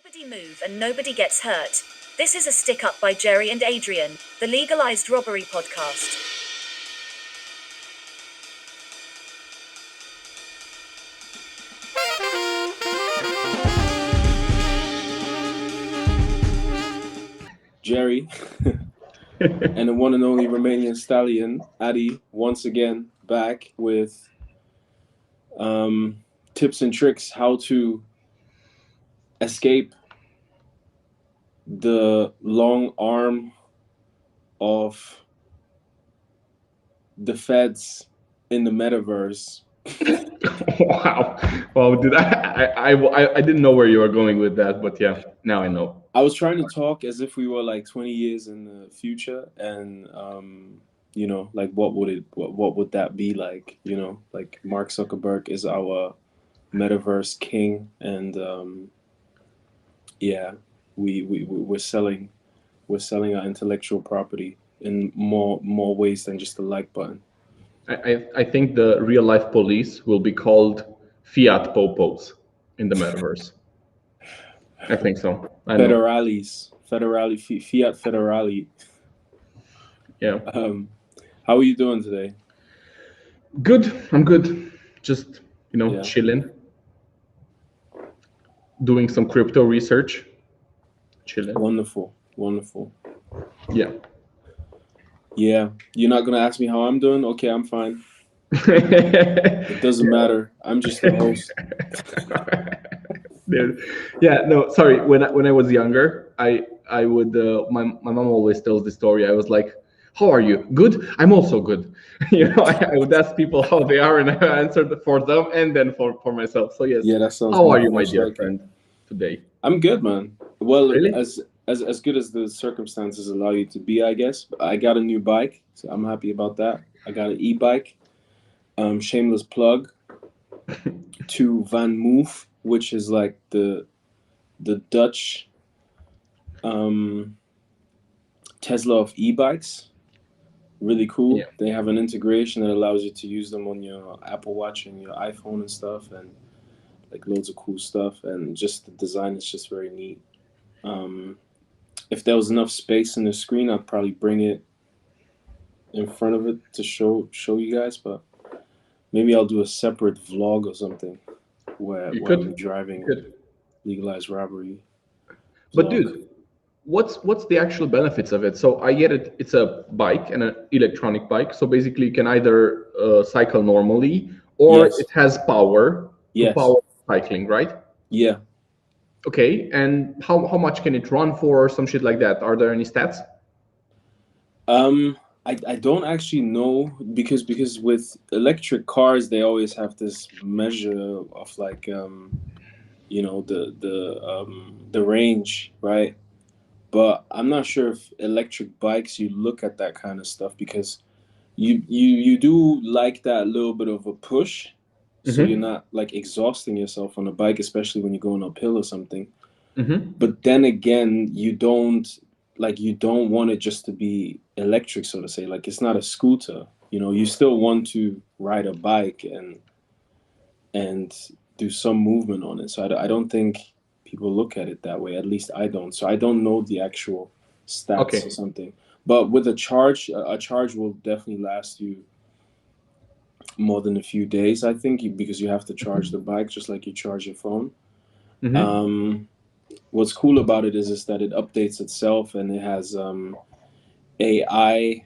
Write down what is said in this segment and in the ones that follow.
Nobody move and nobody gets hurt. This is a stick up by Jerry and Adrian, the Legalized Robbery podcast. Jerry and the one and only Romanian stallion, Adi, once again back with tips and tricks how to escape the long arm of the feds in the metaverse. Wow, dude, I didn't know where you were going with that, but yeah, now I know. I was trying to talk as if we were like 20 years in the future, and like what would that be like? Like Mark Zuckerberg is our metaverse king, and we're selling our intellectual property in more ways than just the like button. I think the real life police will be called Fiat Popos in the metaverse. I think so. Federales, Fiat Federale. Yeah. How are you doing today? Good. I'm good. Just chilling, doing some crypto research. Chilling. Wonderful. Yeah. Yeah. You're not gonna ask me how I'm doing? Okay, I'm fine. It doesn't matter. I'm just the host. Yeah, no, sorry. When I was younger, I would my mom always tells the story. I was like, "How are you? Good? I'm also good." I would ask people how they are, and I answered for them and then for myself. So yes. Yeah, that sounds. How are you, my dear friend, today? I'm good, man. Well, really? as good as the circumstances allow you to be, I guess. I got a new bike, so I'm happy about that. I got an e-bike. Shameless plug to Van Moof, which is like the Dutch Tesla of e-bikes. Really cool. Yeah. They have an integration that allows you to use them on your Apple Watch and your iPhone and stuff, and like loads of cool stuff. And just the design is just very neat. If there was enough space in the screen, I'd probably bring it in front of it to show you guys, but maybe I'll do a separate vlog or something where I'm driving legalized robbery. But dude, what's the actual benefits of it? So I get it. It's a bike and an electronic bike. So basically, you can either cycle normally or it has power to power cycling, right? Yeah. Okay. And how much can it run for or some shit like that? Are there any stats? I don't actually know because with electric cars they always have this measure of like the range, right? But I'm not sure if electric bikes you look at that kind of stuff because you do like that little bit of a push, so you're not like exhausting yourself on a bike, especially when you're going uphill or something. But then again, you don't want it just to be electric, so to say. Like it's not a scooter, you still want to ride a bike and do some movement on it. So I don't think people look at it that way. At least I don't. So I don't know the actual stats or something. But with a charge will definitely last you more than a few days, I think, because you have to charge the bike just like you charge your phone. What's cool about it is that it updates itself and it has AI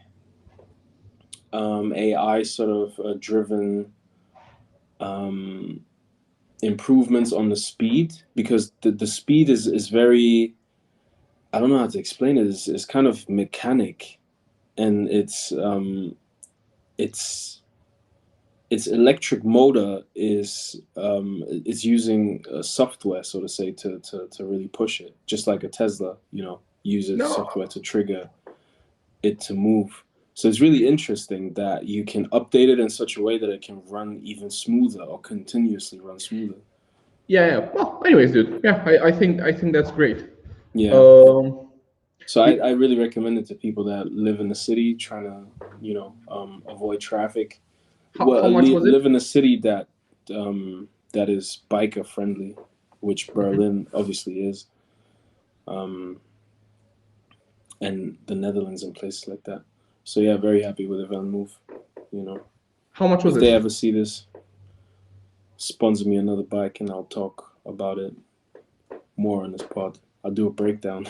sort of driven improvements on the speed, because the speed is very, I don't know how to explain it. It's kind of mechanic, and its electric motor is it's using software, so to say, to really push it, just like a Tesla, uses software to trigger it to move. So it's really interesting that you can update it in such a way that it can run even smoother or continuously run smoother. Yeah. Well, anyways, dude. Yeah, I think that's great. Yeah. So I really recommend it to people that live in the city, trying to avoid traffic. How much was it? Live in a city that is biker friendly, which Berlin obviously is. and the Netherlands and places like that. So yeah, very happy with Event Move. You know, How much was if it? they ever see this, sponsor me another bike and I'll talk about it more on this pod. I'll do a breakdown.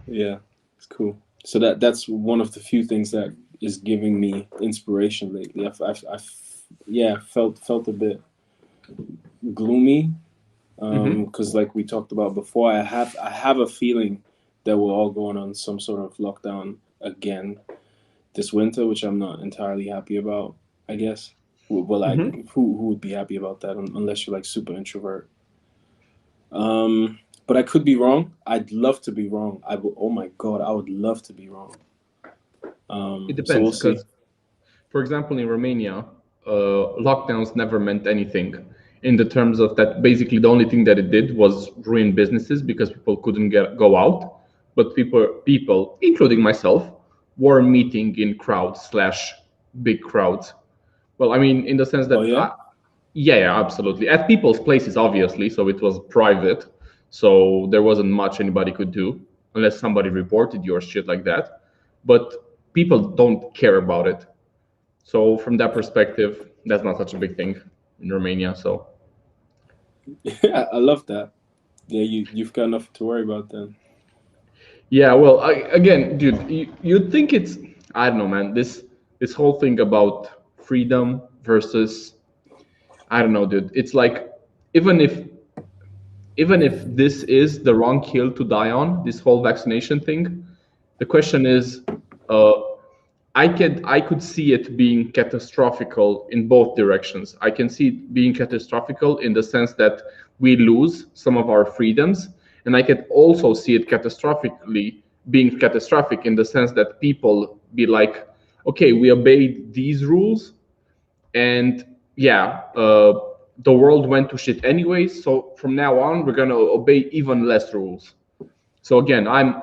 Yeah, it's cool. So that's one of the few things that is giving me inspiration lately. I've felt a bit gloomy because like we talked about before, I have a feeling that we're all going on some sort of lockdown again this winter, which I'm not entirely happy about. I guess. Well, like who would be happy about that unless you're like super introvert? But I could be wrong. I'd love to be wrong. Oh my god, I would love to be wrong. It So we'll depends, see. because, for example, in Romania, lockdowns never meant anything in the terms of that basically the only thing that it did was ruin businesses because people couldn't go out. But people, including myself, were meeting in crowds slash big crowds. Well, I mean, in the sense that, Oh yeah? yeah, absolutely. At people's places, obviously, so it was private. So there wasn't much anybody could do unless somebody reported you or shit like that. But people don't care about it. So from that perspective, that's not such a big thing in Romania. So Yeah, I love that. Yeah, you've got nothing to worry about then. yeah, well, again, dude, you'd think it's, I don't know, man. This whole thing about freedom versus, I don't know, dude. It's like even if this is the wrong hill to die on, this whole vaccination thing, the question is, uh, I could see it being catastrophically in both directions. I can see it being catastrophically in the sense that we lose some of our freedoms, and I could also see it catastrophically being catastrophic in the sense that people be like, okay, we obeyed these rules, and yeah, the world went to shit anyways. So from now on, we're gonna obey even less rules. So again, I'm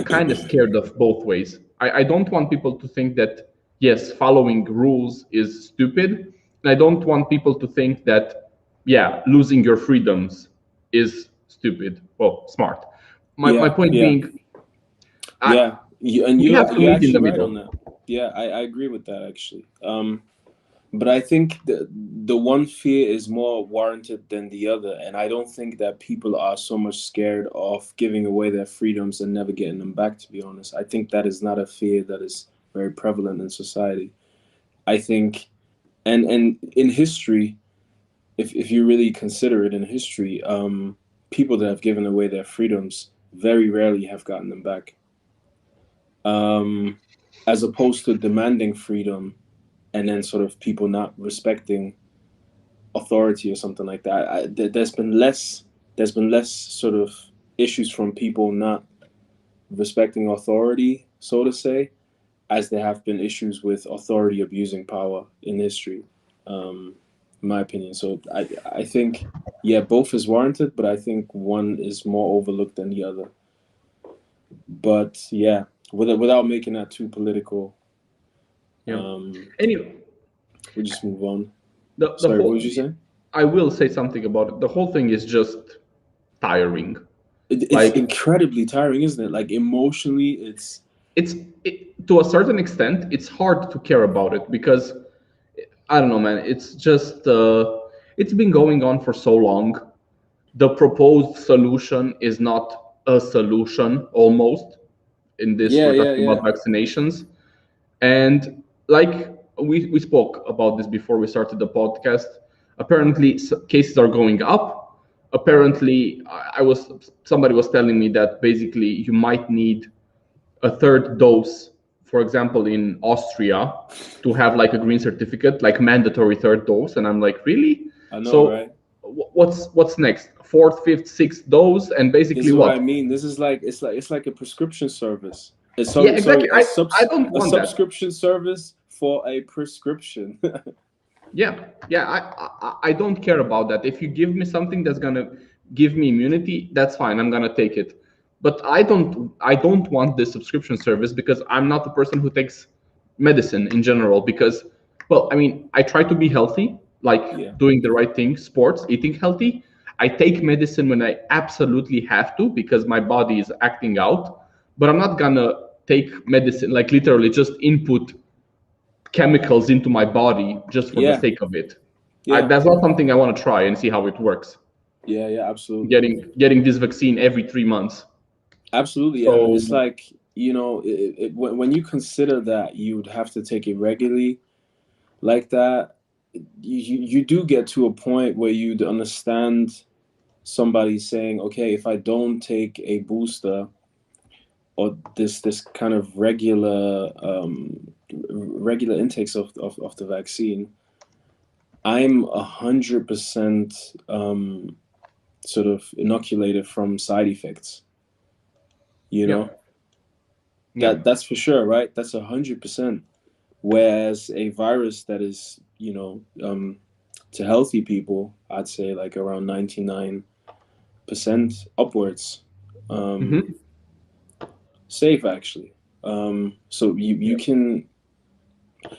kind of scared of both ways. I don't want people to think that yes, following rules is stupid, and I don't want people to think that yeah, losing your freedoms is stupid. Well, smart. My point being, Yeah, we have to you're meet in the actually right on middle. that. Yeah, I agree with that actually. But I think the one fear is more warranted than the other, and I don't think that people are so much scared of giving away their freedoms and never getting them back. To be honest, I think that is not a fear that is very prevalent in society. I think, and in history, if you really consider it in history, people that have given away their freedoms very rarely have gotten them back. As opposed to demanding freedom and then sort of people not respecting authority or something like that. There's been less sort of issues from people not respecting authority, so to say, as there have been issues with authority abusing power in history, in my opinion. So I think, yeah, both is warranted, but I think one is more overlooked than the other. But yeah, without making that too political, Anyway, we'll just move on. the Sorry, whole, what was you saying? I will say something about it. The whole thing is just tiring. It's Like, incredibly tiring, isn't it? Like emotionally, it's to a certain extent, it's hard to care about it because I don't know, man. It's just it's been going on for so long. The proposed solution is not a solution almost. In this, yeah, we're yeah, talking yeah. about vaccinations, and like we spoke about this before we started the podcast. Apparently, cases are going up. Apparently, somebody was telling me that basically you might need a third dose, for example, in Austria, to have like a green certificate, like mandatory third dose. And I'm like, really? I know, So right? what's next? Fourth, fifth, sixth dose, and This basically is what I what? mean. This is like it's like a prescription service. Yeah, Sorry, exactly. I don't a want that. subscription service for a prescription. Yeah. I don't care about that. If you give me something that's gonna give me immunity, that's fine. I'm gonna take it. But I don't want this subscription service because I'm not the person who takes medicine in general. Because, well, I mean, I try to be healthy, like Yeah. doing the right thing, sports, eating healthy. I take medicine when I absolutely have to because my body is acting out, but I'm not gonna take medicine, like literally just input chemicals into my body just for the Yeah, sake of it. yeah, That's not something I want to try and see how it works. yeah, absolutely. Getting this vaccine every 3 months. Absolutely, and So it's like, when you consider that you would have to take it regularly like that, you do get to a point where you'd understand somebody saying, okay, if I don't take a booster or this kind of regular intakes of the vaccine, I'm 100% sort of inoculated from side effects. You know, that's for sure, right? That's 100%. Whereas a virus that is, to healthy people, I'd say like around 99% upwards, safe actually. So you can,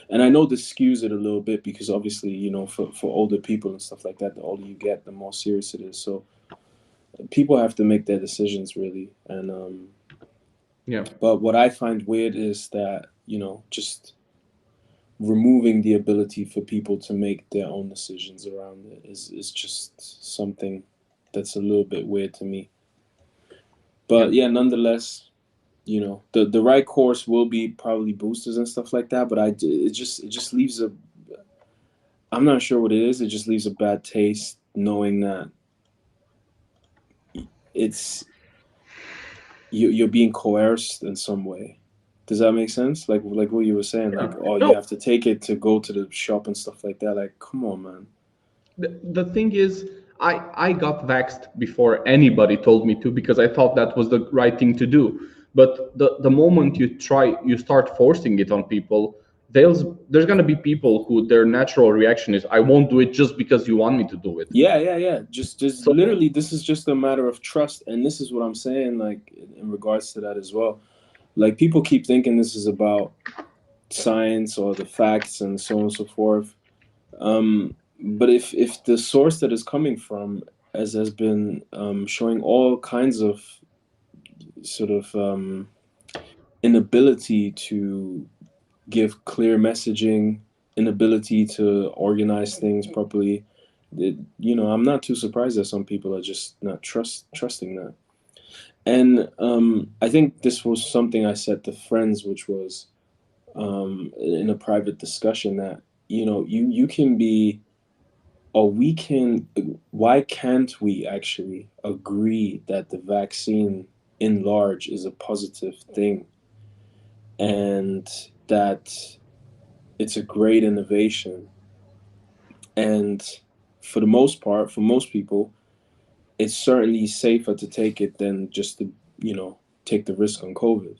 and I know this skews it a little bit because obviously, for older people and stuff like that, the older you get, the more serious it is. So people have to make their decisions really. And but what I find weird is that, just removing the ability for people to make their own decisions around it is just something that's a little bit weird to me. But yeah, nonetheless, the right course will be probably boosters and stuff like that. But it just leaves I'm not sure what it is. It just leaves a bad taste knowing that you're being coerced in some way. Does that make sense? Like what you were saying, like, you have to take it to go to the shop and stuff like that. Like, come on, man. The thing is, I got vaxxed before anybody told me to because I thought that was the right thing to do. But the moment you start forcing it on people, there's gonna be people who their natural reaction is, I won't do it just because you want me to do it. Yeah. Just so, literally, this is just a matter of trust, and this is what I'm saying, like in regards to that as well. Like, people keep thinking this is about science or the facts and so on and so forth. But if the source that is coming from has been showing all kinds of sort of inability to give clear messaging, inability to organize things properly, I'm not too surprised that some people are just not trusting that. And I think this was something I said to friends, which was in a private discussion, that you can be, or we can, why can't we actually agree that the vaccine in large is a positive thing and that it's a great innovation, and for the most part, for most people, it's certainly safer to take it than just to take the risk on COVID.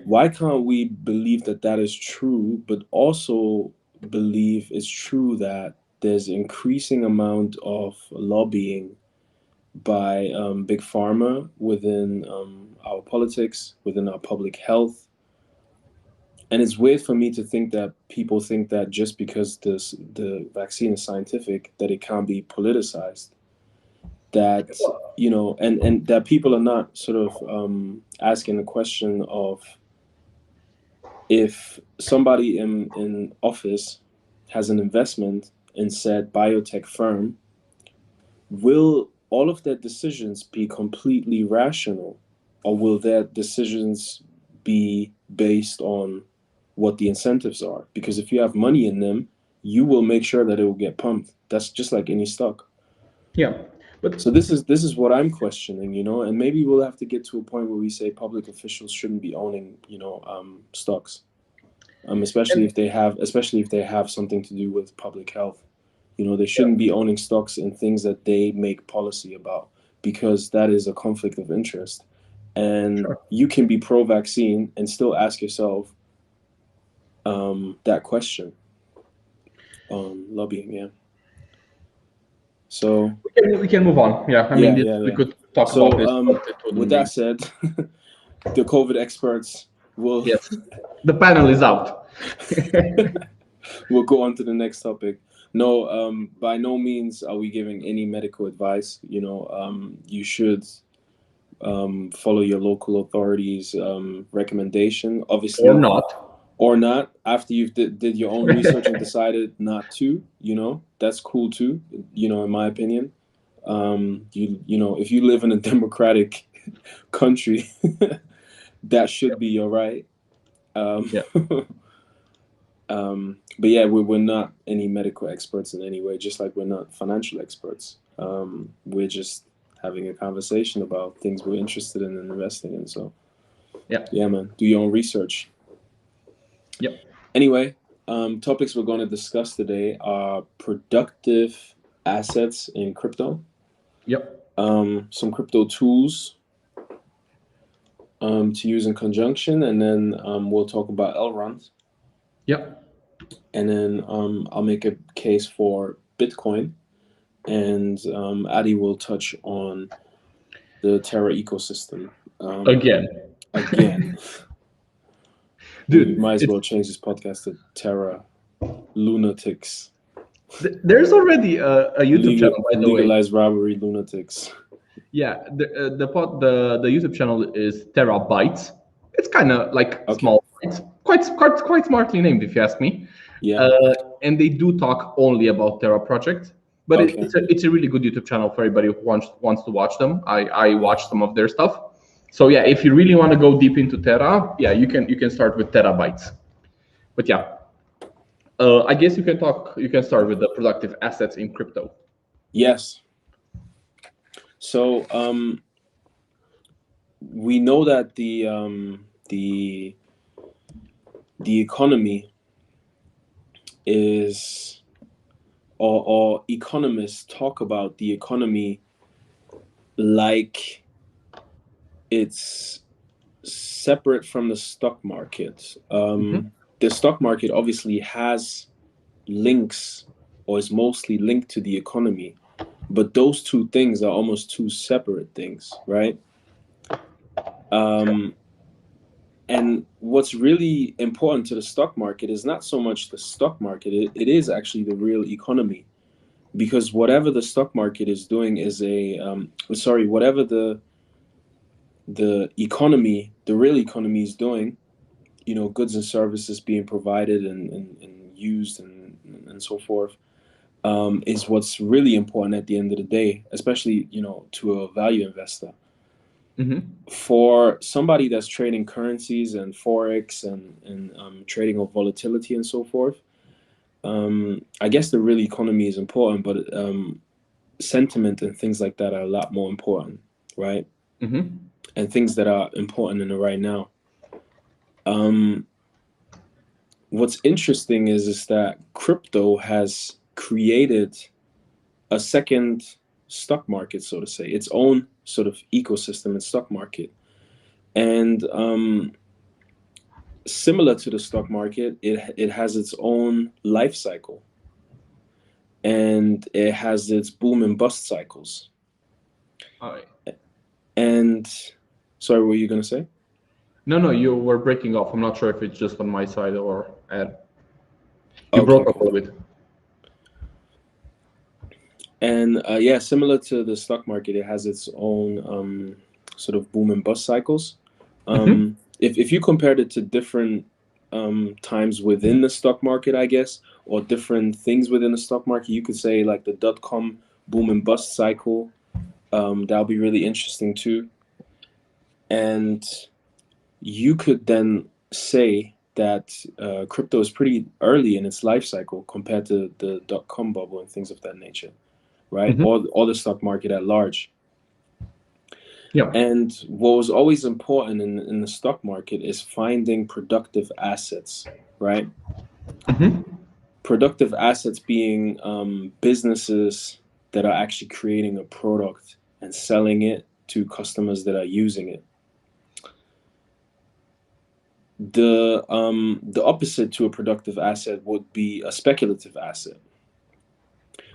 Why can't we believe that that is true, but also believe it's true that there's increasing amount of lobbying by big pharma within our politics, within our public health? And it's weird for me to think that people think that just because the vaccine is scientific, that it can't be politicized. That, and that people are not sort of asking the question of, if somebody in office has an investment in said biotech firm, will all of their decisions be completely rational, or will their decisions be based on what the incentives are? Because if you have money in them, you will make sure that it will get pumped. That's just like any stock. But so this is what I'm questioning, and maybe we'll have to get to a point where we say public officials shouldn't be owning, stocks, especially if they have something to do with public health. They shouldn't be owning stocks in things that they make policy about, because that is a conflict of interest. And you can be pro-vaccine and still ask yourself that question. Lobbying, yeah. So we can move on. We could talk about this. With that said, the COVID experts will. Yes, the panel is out. We'll go on to the next topic. No, by no means are we giving any medical advice. You know, you should follow your local authorities' recommendation, Or obviously, not. or not. After you've did your own research and decided not to, you know, that's cool too. You know, in my opinion, you know, if you live in a democratic country, that should be your right. Um, Yeah. but yeah, we're not any medical experts in any way, just like we're not financial experts. We're just having a conversation about things we're interested in and investing in. So yeah, man, do your own research. Yep. Anyway, topics we're going to discuss today are productive assets in crypto, Yep. some crypto tools to use in conjunction, and then we'll talk about Elrond. Yep. And then I'll make a case for Bitcoin, and Adi will touch on the Terra ecosystem. Again. We Dude, might as well change this podcast to Terra Lunatics. there's already a YouTube channel, by the way. Legalized Robbery Lunatics. Yeah, the YouTube channel is Terabytes. It's kind of like small bytes, quite smartly named, if you ask me. Yeah. And they do talk only about Terra project, but it's a really good YouTube channel for everybody who wants to watch them. I watch some of their stuff. So yeah, if you really want to go deep into Terra, yeah, you can start with Terabytes. But yeah, I guess you can start with the productive assets in crypto. Yes. So we know that the economy is, or economists talk about the economy like it's separate from the stock market. The stock market obviously has links, or is mostly linked to the economy, but those two things are almost two separate things, right? And what's really important to the stock market is not so much the stock market, it is actually the real economy. Because whatever the stock market is doing is whatever the economy, the real economy is doing, you know, goods and services being provided and used and so forth, is what's really important at the end of the day, especially, you know, to a value investor. For somebody that's trading currencies and forex and trading of volatility and so forth, I guess the real economy is important, but sentiment and things like that are a lot more important, right? And things that are important in the right now. What's interesting is that crypto has created a second stock market, so to say, its own sort of ecosystem and stock market. And similar to the stock market, it has its own life cycle, and it has its boom and bust cycles. And sorry, what were you going to say? No, you were breaking off. I'm not sure if it's just on my side or you broke up a little bit. And yeah, similar to the stock market, it has its own sort of boom and bust cycles. If you compared it to different times within the stock market, I guess, or different things within the stock market, you could say like the .com boom and bust cycle. That'll be really interesting too. And you could then say that crypto is pretty early in its life cycle compared to the .com bubble and things of that nature, right? Or the stock market at large. Yeah. And what was always important in the stock market is finding productive assets, right? Productive assets being businesses that are actually creating a product and selling it to customers that are using it. The opposite to a productive asset would be a speculative asset,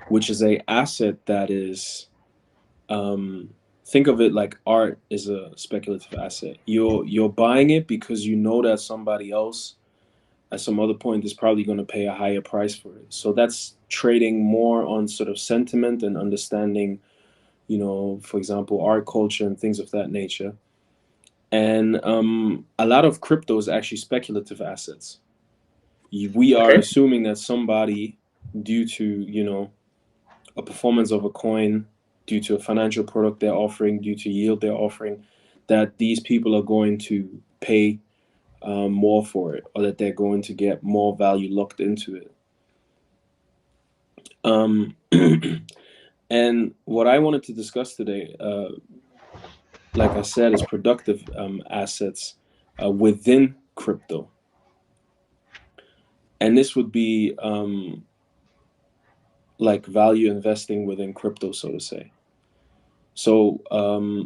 which is a asset that is, think of it like art is a speculative asset. You're buying it because you know that somebody else at some other point is probably going to pay a higher price for it. So that's trading more on sort of sentiment and understanding, you know, for example, art, culture, and things of that nature. And a lot of crypto is actually speculative assets. We are Okay. assuming that somebody, due to, you know, a performance of a coin, due to a financial product they're offering, due to yield they're offering, that these people are going to pay more for it, or that they're going to get more value locked into it. And what I wanted to discuss today, like I said, is productive assets within crypto. And this would be like value investing within crypto, so to say. So,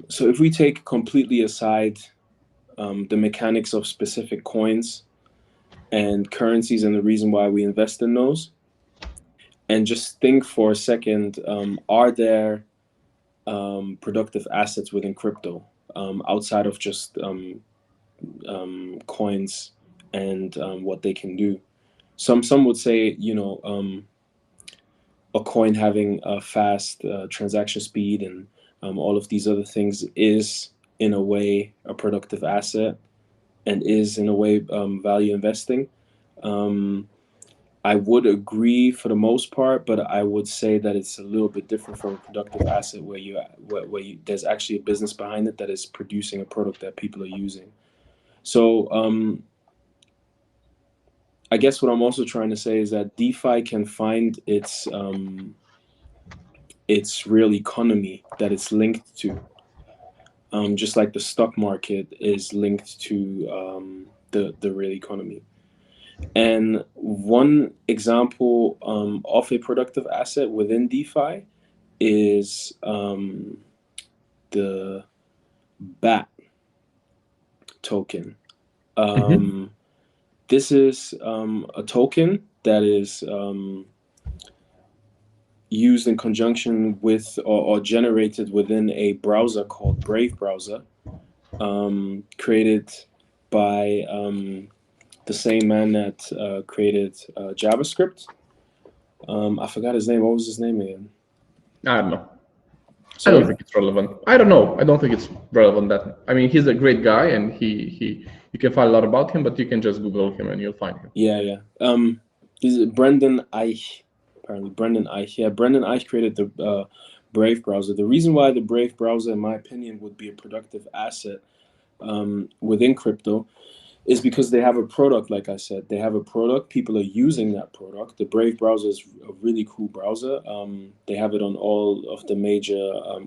so if we take completely aside the mechanics of specific coins and currencies and the reason why we invest in those, and just think for a second, are there productive assets within crypto outside of just coins and what they can do? Some would say, you know, a coin having a fast transaction speed and all of these other things is in a way a productive asset and is in a way value investing. I would agree for the most part, but I would say that it's a little bit different from a productive asset where there's actually a business behind it that is producing a product that people are using. So I guess what I'm also trying to say is that DeFi can find its real economy that it's linked to, just like the stock market is linked to the real economy. And one example of a productive asset within DeFi is the BAT token. This is a token that is used in conjunction with or generated within a browser called Brave browser, created by the same man that created JavaScript. I forgot his name. What was his name again? I don't know. Sorry? I don't think it's relevant. I don't know. I don't think it's relevant. That I mean, he's a great guy, and he you can find a lot about him, but you can just Google him and you'll find him. Yeah. Is it Brendan Eich? Apparently, Brendan Eich. Yeah, Brendan Eich created the Brave browser. The reason why the Brave browser, in my opinion, would be a productive asset within crypto is because they have a product. Like I said, they have a product. People are using that product. The Brave browser is a really cool browser. They have it on all of the major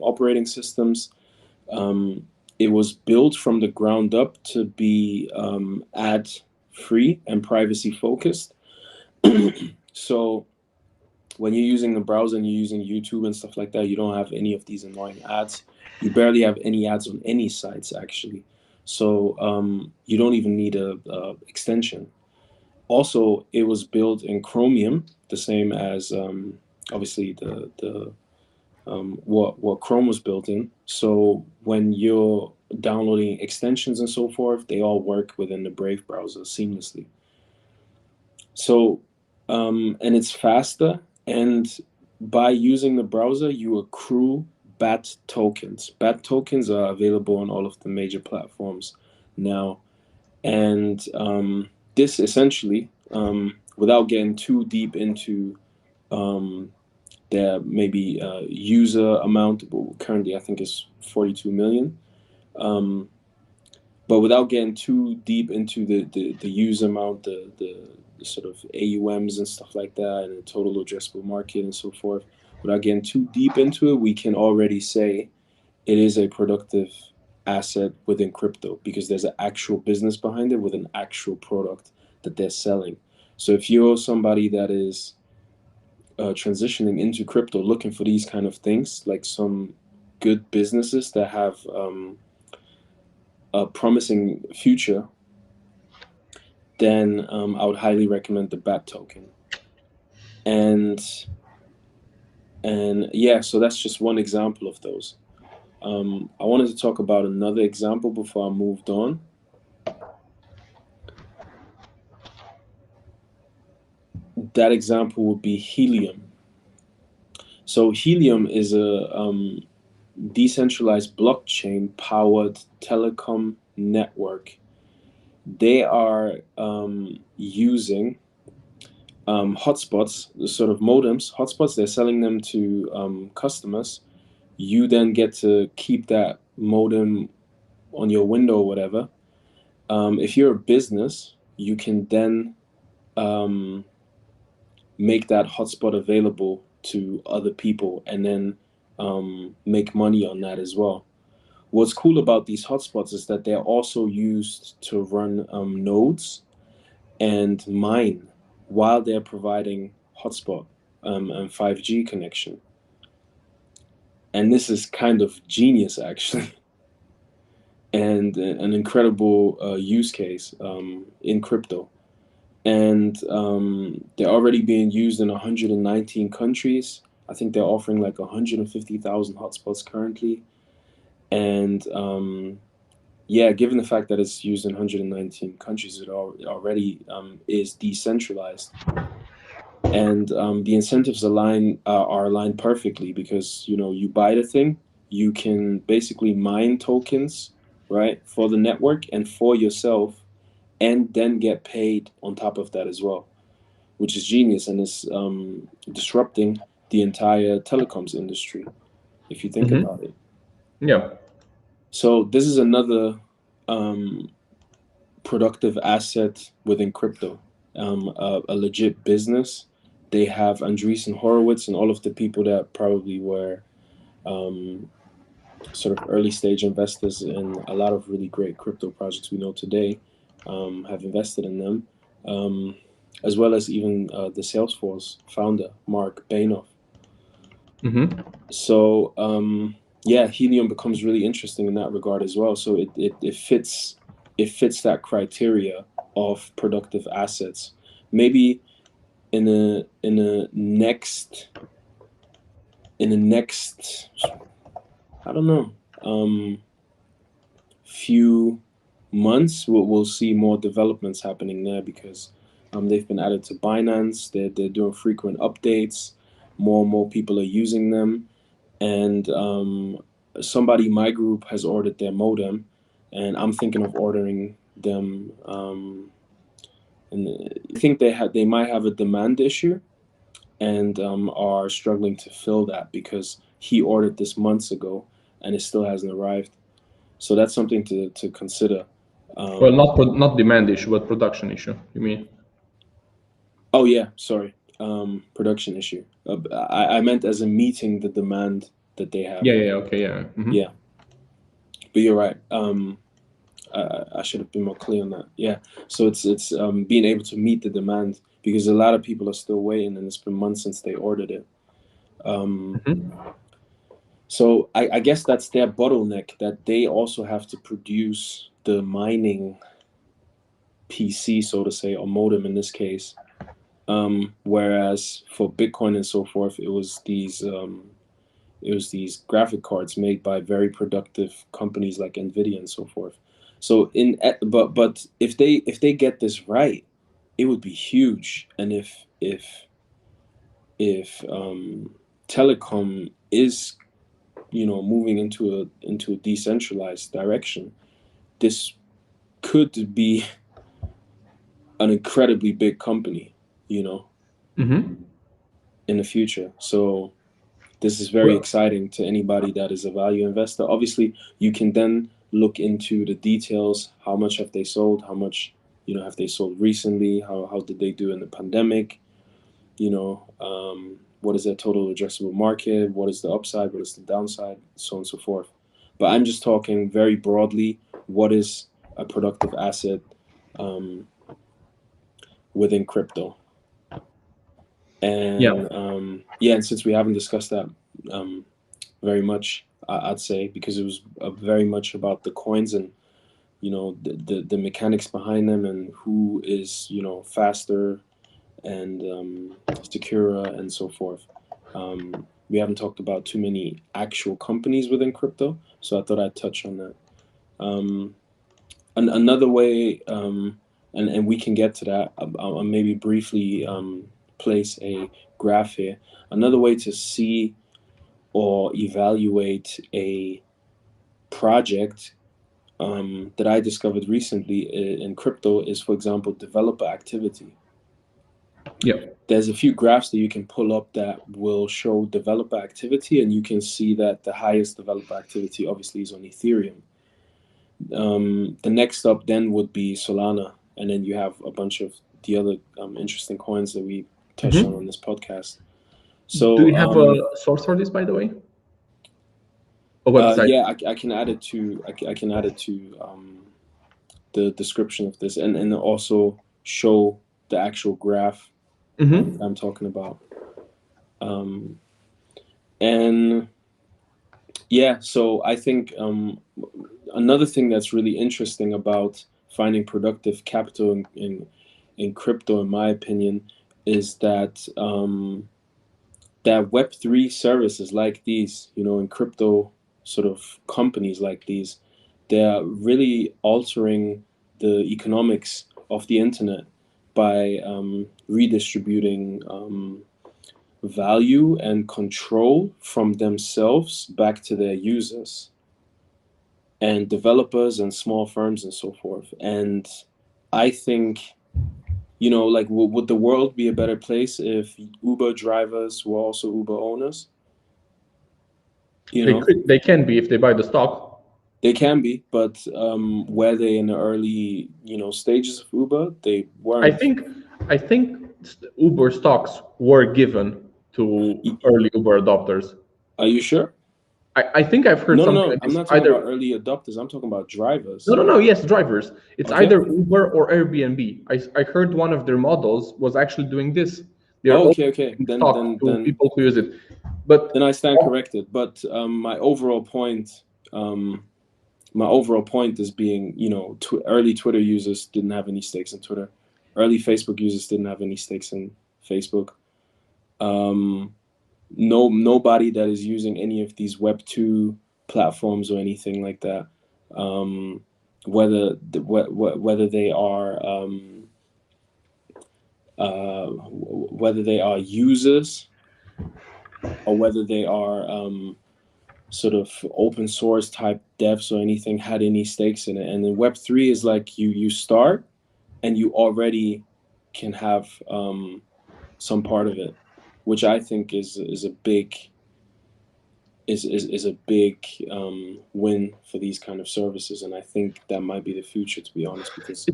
operating systems. It was built from the ground up to be ad free and privacy focused. So when you're using the browser and you're using YouTube and stuff like that, you don't have any of these annoying ads. You barely have any ads on any sites, actually. So you don't even need a extension. Also, it was built in Chromium, the same as obviously the what Chrome was built in. So when you're downloading extensions and so forth, they all work within the Brave browser seamlessly. So and it's faster. And by using the browser, you accrue BAT tokens. BAT tokens are available on all of the major platforms now. And this essentially, without getting too deep into their maybe user amount, currently I think is 42 million. But without getting too deep into the user amount, the sort of AUMs and stuff like that, and the total addressable market and so forth, without getting too deep into it, we can already say it is a productive asset within crypto because there's an actual business behind it with an actual product that they're selling. So if you're somebody that is transitioning into crypto looking for these kind of things, like some good businesses that have a promising future, then I would highly recommend the BAT token. And yeah, so that's just one example of those. I wanted to talk about another example before I moved on. that example would be Helium. So Helium is a decentralized blockchain powered telecom network. They are using hotspots, sort of modems, hotspots. They're selling them to customers. You then get to keep that modem on your window or whatever. If you're a business, you can then make that hotspot available to other people and then make money on that as well. What's cool about these hotspots is that they're also used to run nodes and mine while they're providing hotspot and 5G connection. And this is kind of genius, actually, and an incredible use case in crypto. And they're already being used in 119 countries. I think they're offering like 150,000 hotspots currently. And yeah, given the fact that it's used in 119 countries, it already is decentralized. And the incentives are aligned perfectly because, you know, you buy the thing, you can basically mine tokens, right, for the network and for yourself, and then get paid on top of that as well, which is genius and is disrupting the entire telecoms industry, if you think about it. Yeah. So this is another productive asset within crypto, a legit business. They have Andreessen Horowitz and all of the people that probably were sort of early stage investors in a lot of really great crypto projects we know today, have invested in them, as well as even the Salesforce founder, Mark Bainoff. So yeah, Helium becomes really interesting in that regard as well. So it fits that criteria of productive assets. Maybe in a next I don't know, few months we'll see more developments happening there because they've been added to Binance. They're doing frequent updates. More and more people are using them, and somebody in my group has ordered their modem, and I'm thinking of ordering them. And I think they might have a demand issue, and are struggling to fill that because he ordered this months ago and it still hasn't arrived. So that's something to consider. Well, not demand issue, but production issue. You mean? Oh yeah, sorry. Production issue. I meant as in meeting the demand that they have. Yeah. Okay. Yeah. Yeah. But you're right. I should have been more clear on that. Yeah. So it's being able to meet the demand because a lot of people are still waiting, and it's been months since they ordered it. So I guess that's their bottleneck, that they also have to produce the mining PC, so to say, or modem in this case. Whereas for Bitcoin and so forth, it was these graphic cards made by very productive companies like Nvidia and so forth. So but if they get this right, it would be huge. And if telecom is, you know, moving into a decentralized direction, this could be an incredibly big company, you know, in the future. So this is very exciting to anybody that is a value investor. Obviously, you can then look into the details. How much have they sold? How much, you know, have they sold recently? How did they do in the pandemic? You know, what is their total addressable market? What is the upside? What is the downside? So on and so forth. But I'm just talking very broadly. What is a productive asset within crypto? And and since we haven't discussed that very much, I'd say, because it was very much about the coins and, you know, the mechanics behind them and who is, you know, faster and secure and so forth. We haven't talked about too many actual companies within crypto, so I thought I'd touch on that. Another way, and we can get to that. I'll maybe briefly place a graph here. Another way to see or evaluate a project that I discovered recently in crypto is, for example, developer activity. Yeah. There's a few graphs that you can pull up that will show developer activity, and you can see that the highest developer activity obviously is on Ethereum. The next up then would be Solana, and then you have a bunch of the other interesting coins that we touched on this podcast. So, do you have a source for this, by the way? A website? Yeah, I can add it to I can add it to the description of this, and also show the actual graph I'm talking about. And yeah, so I think another thing that's really interesting about finding productive capital in crypto, in my opinion, is that that Web3 services like these, in crypto sort of companies like these, they're really altering the economics of the internet by redistributing value and control from themselves back to their users and developers and small firms and so forth. And I think, like, would the world be a better place if Uber drivers were also Uber owners? They can be if they buy the stock. They can be, but were they in the early, stages of Uber? They weren't. I think Uber stocks were given to early Uber adopters. Are you sure? I think I've heard something. No, I'm not talking about early adopters. I'm talking about drivers. No. Yes, drivers. It's Okay. either Uber or Airbnb. I heard one of their models was actually doing this. They're okay. Then people who use it. But then I stand corrected. But my overall point is being, early Twitter users didn't have any stakes in Twitter. Early Facebook users didn't have any stakes in Facebook. Nobody that is using any of these Web2 platforms or anything like that, whether they are users or whether they are sort of open source type devs or anything, had any stakes in it. And then Web3 is like you start and you already can have some part of it, which I think is a big win for these kind of services, and I think that might be the future, to be honest. Because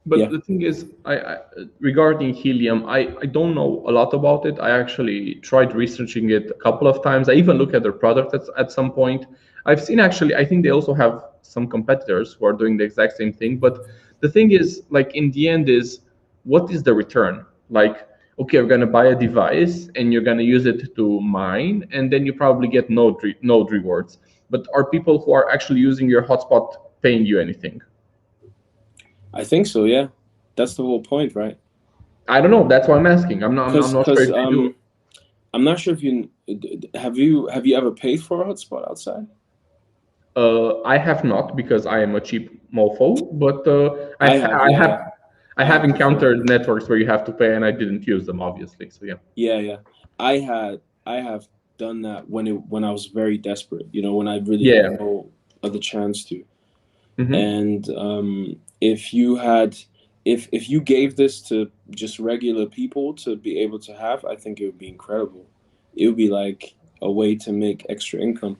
the thing is, I regarding Helium, I don't know a lot about it. I actually tried researching it a couple of times. I even looked at their product at some point. I've seen actually, I think they also have some competitors who are doing the exact same thing. But the thing is, like, in the end, is what is the return? Like, okay, you're gonna buy a device and you're gonna use it to mine, and then you probably get node rewards. But are people who are actually using your hotspot paying you anything? I think so. Yeah, that's the whole point, right? I don't know. That's why I'm asking. I'm not sure if you do. I'm not sure if you have you ever paid for a hotspot outside? I have not, because I am a cheap mofo. But I have encountered networks where you have to pay, and I didn't use them, obviously. So yeah. Yeah. I have done that when I was very desperate. When I really had no other chance to. And if you gave this to just regular people to be able to have, I think it would be incredible. It would be like a way to make extra income.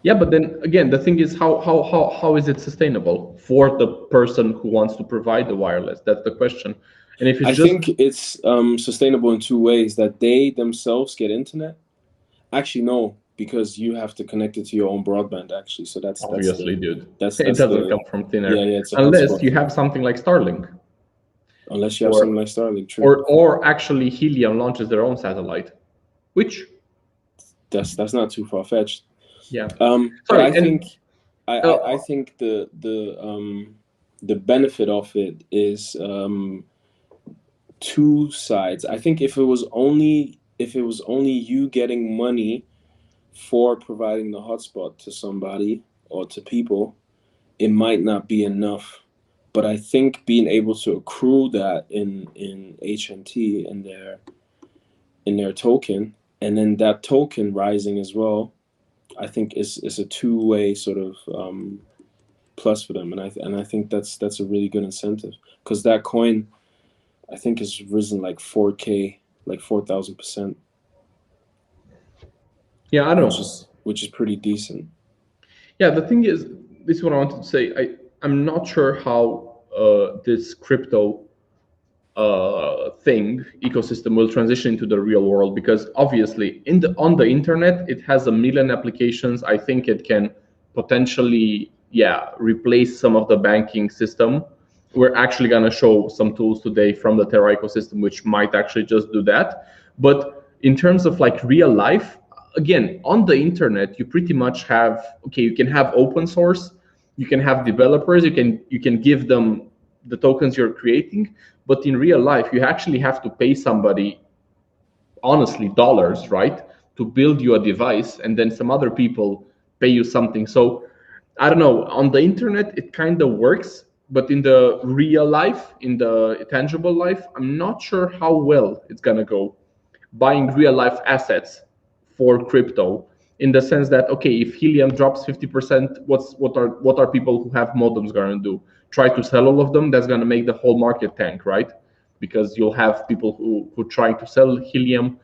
Yeah, but then again, the thing is, how is it sustainable for the person who wants to provide the wireless? That's the question. And if it's think it's sustainable in two ways: that they themselves get internet. Actually, no, because you have to connect it to your own broadband. Actually, so that's obviously, dude. It doesn't come from thin air. Yeah, unless you have something like Starlink. Unless you have something like Starlink, true. Or actually, Helium launches their own satellite, which that's not too far fetched. Yeah. But I think the benefit of it is two sides. I think if it was only you getting money for providing the hotspot to somebody or to people, it might not be enough But I think being able to accrue that in HNT in their token, and then that token rising as well, I think is a two-way sort of plus for them, and I think that's a really good incentive, because that coin I think has risen like 4K, like 4,000%. Yeah, I don't know. Which is pretty decent. Yeah, the thing is, this is what I wanted to say. I'm not sure how this crypto ecosystem will transition into the real world, because obviously on the internet it has a million applications. I think it can potentially replace some of the banking system. We're actually going to show some tools today from the Terra ecosystem which might actually just do that. But in terms of like real life, again, on the internet you pretty much have, okay, you can have open source, you can have developers, you can give them the tokens you're creating, but in real life you actually have to pay somebody, honestly, dollars, right, to build you a device, and then some other people pay you something. So I don't know, on the internet it kind of works, but in the real life, in the tangible life, I'm not sure how well it's gonna go buying real life assets for crypto, in the sense that, okay, if Helium drops 50%, what are people who have modems going to do? Try to sell all of them? That's going to make the whole market tank, right? Because you'll have people who try to sell Helium.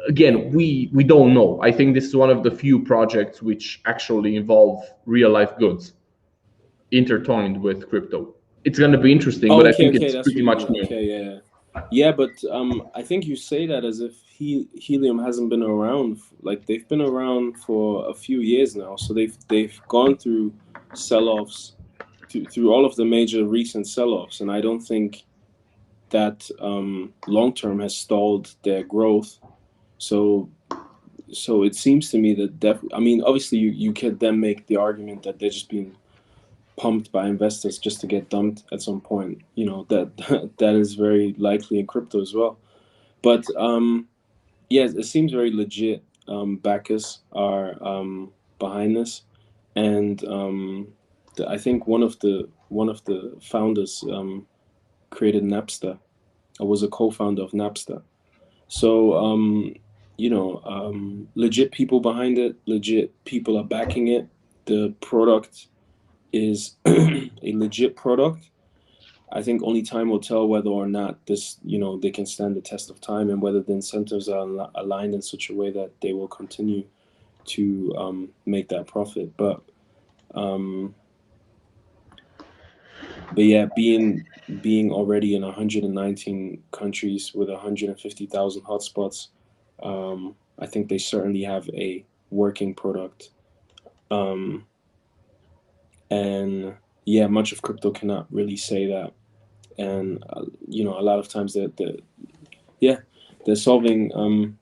Again, we don't know. I think this is one of the few projects which actually involve real life goods intertwined with crypto. It's going to be interesting, but I think it's pretty much new. Okay, yeah, but I think you say that as if Helium hasn't been around. Like, they've been around for a few years now, so they've gone through sell-offs, through all of the major recent sell-offs, and I don't think that long term has stalled their growth. So it seems to me that I mean, obviously you can then make the argument that they're just being pumped by investors just to get dumped at some point. You know, that is very likely in crypto as well. But yeah, it seems very legit. Backers are behind this, and I think one of the founders created Napster. I was a co-founder of Napster. So you know, legit people behind it. Legit people are backing it. The product is a legit product. I think only time will tell whether or not this, you know, they can stand the test of time, and whether the incentives are aligned in such a way that they will continue to make that profit. But yeah, being already in 119 countries with 150,000 hotspots, I think they certainly have a working product. And yeah, much of crypto cannot really say that. And you know, a lot of times they're solving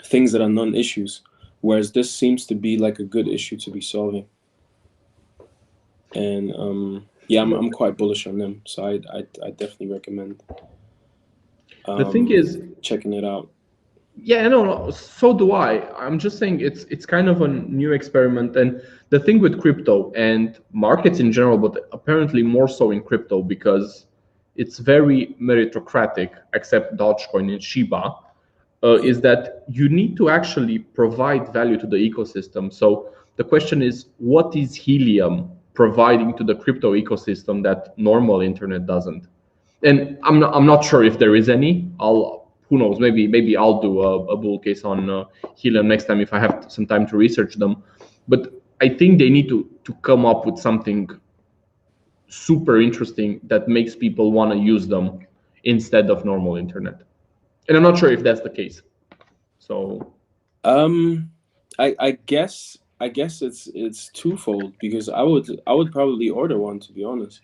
things that are non-issues, whereas this seems to be like a good issue to be solving. And yeah, I'm quite bullish on them, so I definitely recommend the thing is checking it out. Yeah, no, so do I. I'm just saying it's kind of a new experiment, and the thing with crypto and markets in general, but apparently more so in crypto, because it's very meritocratic, except Dogecoin and Shiba, is that you need to actually provide value to the ecosystem. So the question is, what is Helium providing to the crypto ecosystem that normal internet doesn't? And I'm not sure if there is any. Who knows? Maybe I'll do a bull case on Helium next time if I have some time to research them. But I think they need to come up with something super interesting that makes people want to use them instead of normal internet. And I'm not sure if that's the case. So I guess it's twofold, because I would probably order one, to be honest.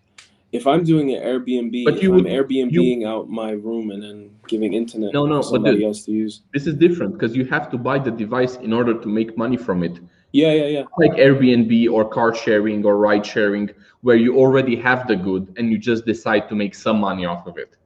If I'm doing an Airbnb, I'm Airbnb-ing out my room and then giving internet for somebody else to use. This is different, because you have to buy the device in order to make money from it. Yeah. Like Airbnb or car sharing or ride sharing, where you already have the good and you just decide to make some money off of it.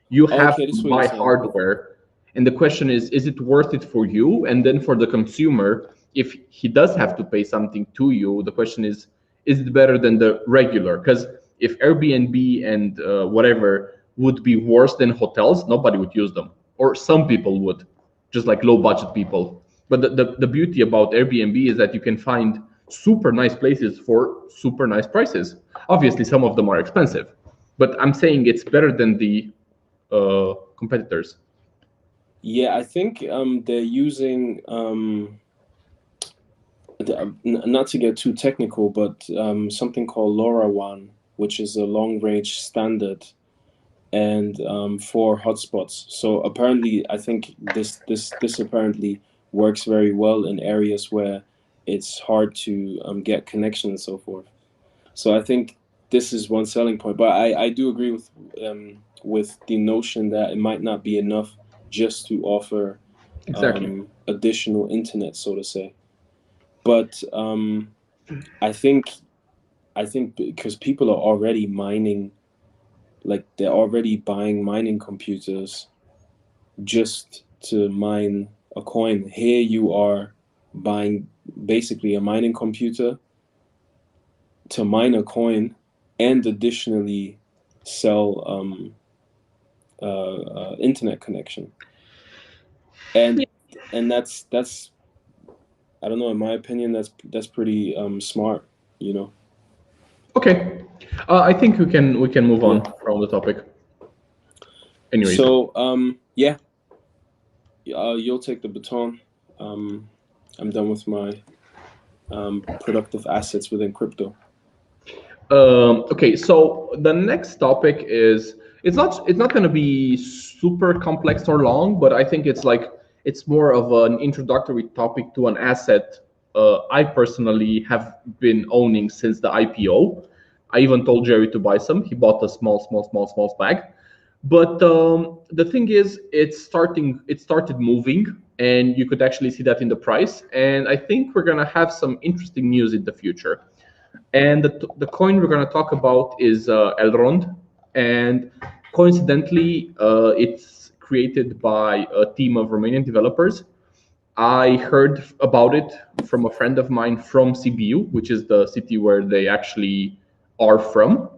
You have to buy hardware. And the question is it worth it for you? And then for the consumer, if he does have to pay something to you, the question is it better than the regular? Because if Airbnb and whatever would be worse than hotels, nobody would use them, or some people would, just like low budget people. But the beauty about Airbnb is that you can find super nice places for super nice prices. Obviously, some of them are expensive, but I'm saying it's better than the competitors. Yeah, I think they're using not to get too technical, but something called LoRaWAN, which is a long-range standard, and for hotspots. So apparently, I think this apparently works very well in areas where it's hard to get connection and so forth. So I think this is one selling point. But I do agree with the notion that it might not be enough just to offer Exactly. additional internet, so to say. But I think because people are already mining, like they're already buying mining computers just to mine a coin. Here you are buying basically a mining computer to mine a coin and additionally sell internet connection. And that's I don't know, in my opinion, that's pretty smart, you know. Okay, I think we can move on from the topic. Anyways. So yeah, you'll take the baton. I'm done with my productive assets within crypto. Okay, so the next topic is it's not going to be super complex or long, but I think it's more of an introductory topic to an asset I personally have been owning since the IPO. I even told Jerry to buy some. He bought a small bag. But the thing is, it started moving, and you could actually see that in the price. And I think we're gonna have some interesting news in the future. And the coin we're gonna talk about is Elrond, and coincidentally, it's created by a team of Romanian developers. I heard about it from a friend of mine from CBU, which is the city where they actually are from.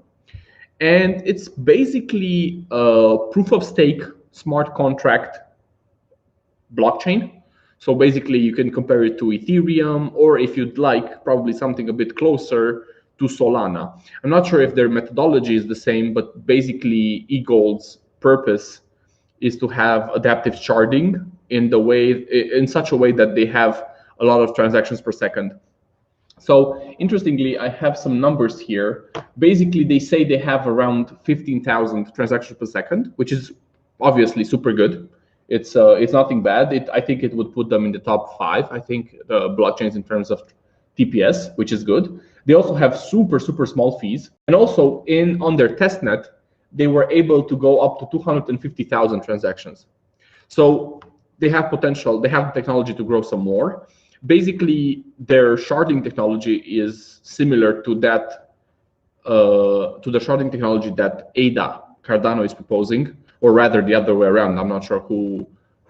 And it's basically a proof of stake smart contract blockchain. So basically you can compare it to Ethereum, or if you'd like, probably something a bit closer to Solana. I'm not sure if their methodology is the same, but basically EGLD's purpose is to have adaptive sharding in such a way that they have a lot of transactions per second. So interestingly, I have some numbers here. Basically, they say they have around 15,000 transactions per second, which is obviously super good. It's nothing bad. I think it would put them in the top 5. I think the blockchains in terms of TPS, which is good. They also have super small fees, and also on their testnet, they were able to go up to 250,000 transactions. So they have potential. They have the technology to grow some more. Basically, their sharding technology is similar to that to the sharding technology that ADA Cardano is proposing, or rather the other way around. I'm not sure who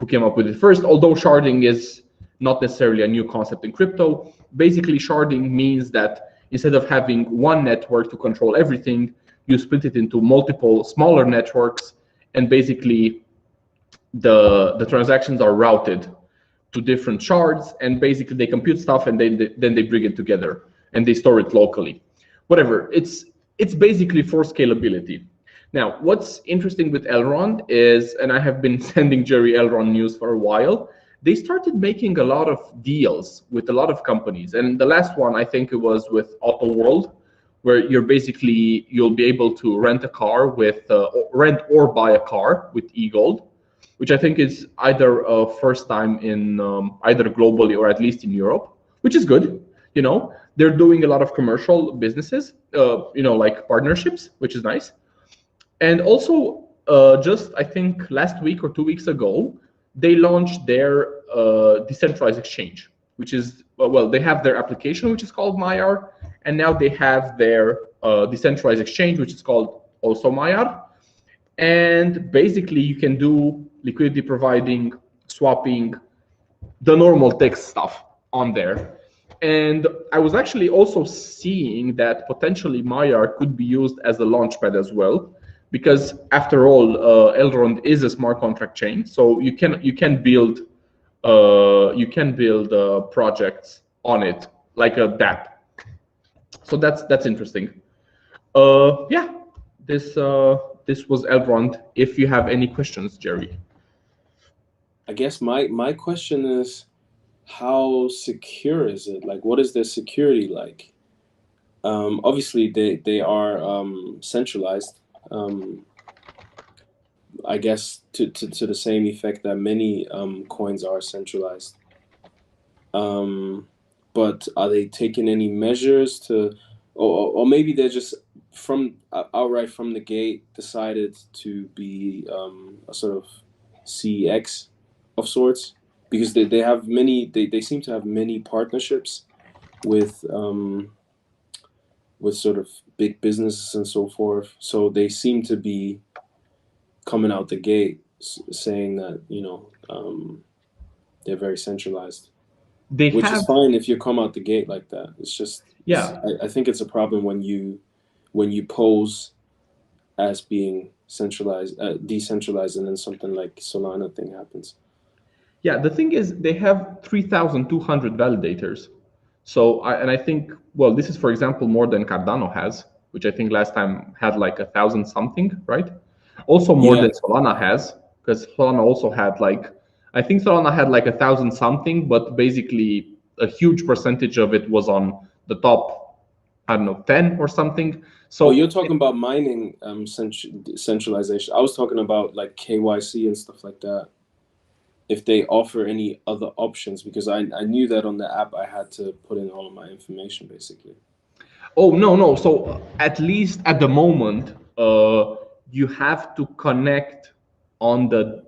came up with it first, although sharding is not necessarily a new concept in crypto. Basically, sharding means that instead of having one network to control everything, you split it into multiple smaller networks, and basically the transactions are routed to different shards, and basically they compute stuff and then they bring it together and they store it locally. Whatever, it's basically for scalability. Now, what's interesting with Elrond is, and I have been sending Jerry Elrond news for a while, they started making a lot of deals with a lot of companies. And the last one, I think it was with Auto World, where you'll be able to rent a car rent or buy a car with EGLD, which I think is either a first time in either globally or at least in Europe, which is good. You know, they're doing a lot of commercial businesses, like partnerships, which is nice. And also, just I think last week or 2 weeks ago, they launched their decentralized exchange, which is, they have their application, which is called Maiar, and now they have their decentralized exchange, which is called also Maiar. And basically, you can do liquidity providing, swapping, the normal tech stuff on there. And I was actually also seeing that potentially Maiar could be used as a launchpad as well, because after all, Elrond is a smart contract chain, so you can build projects on it like a dApp. So that's interesting. Yeah, this was Elrond. If you have any questions, Jerry. I guess my question is, how secure is it? Like, what is their security like? Obviously, they are centralized. I guess to the same effect that many coins are centralized. But are they taking any measures to, or maybe they're just from outright from the gate decided to be a sort of CX of sorts, because they have many, they seem to have many partnerships with sort of big businesses and so forth. So they seem to be coming out the gate saying that, they're very centralized. They Which have, is fine if you come out the gate like that. It's just, yeah. I think it's a problem when you pose as being centralized, decentralized, and then something like Solana thing happens. Yeah, the thing is, they have 3,200 validators. So, I think, well, this is, for example, more than Cardano has, which I think last time had like 1,000 something, right? Also more than Solana has, because Solana also had like, I think Solana had like 1,000 something, but basically a huge percentage of it was on the top, I don't know, 10 or something. So you're talking about mining centralization. I was talking about like KYC and stuff like that. If they offer any other options, because I knew that on the app I had to put in all of my information basically. Oh, no. So at least at the moment, you have to connect on the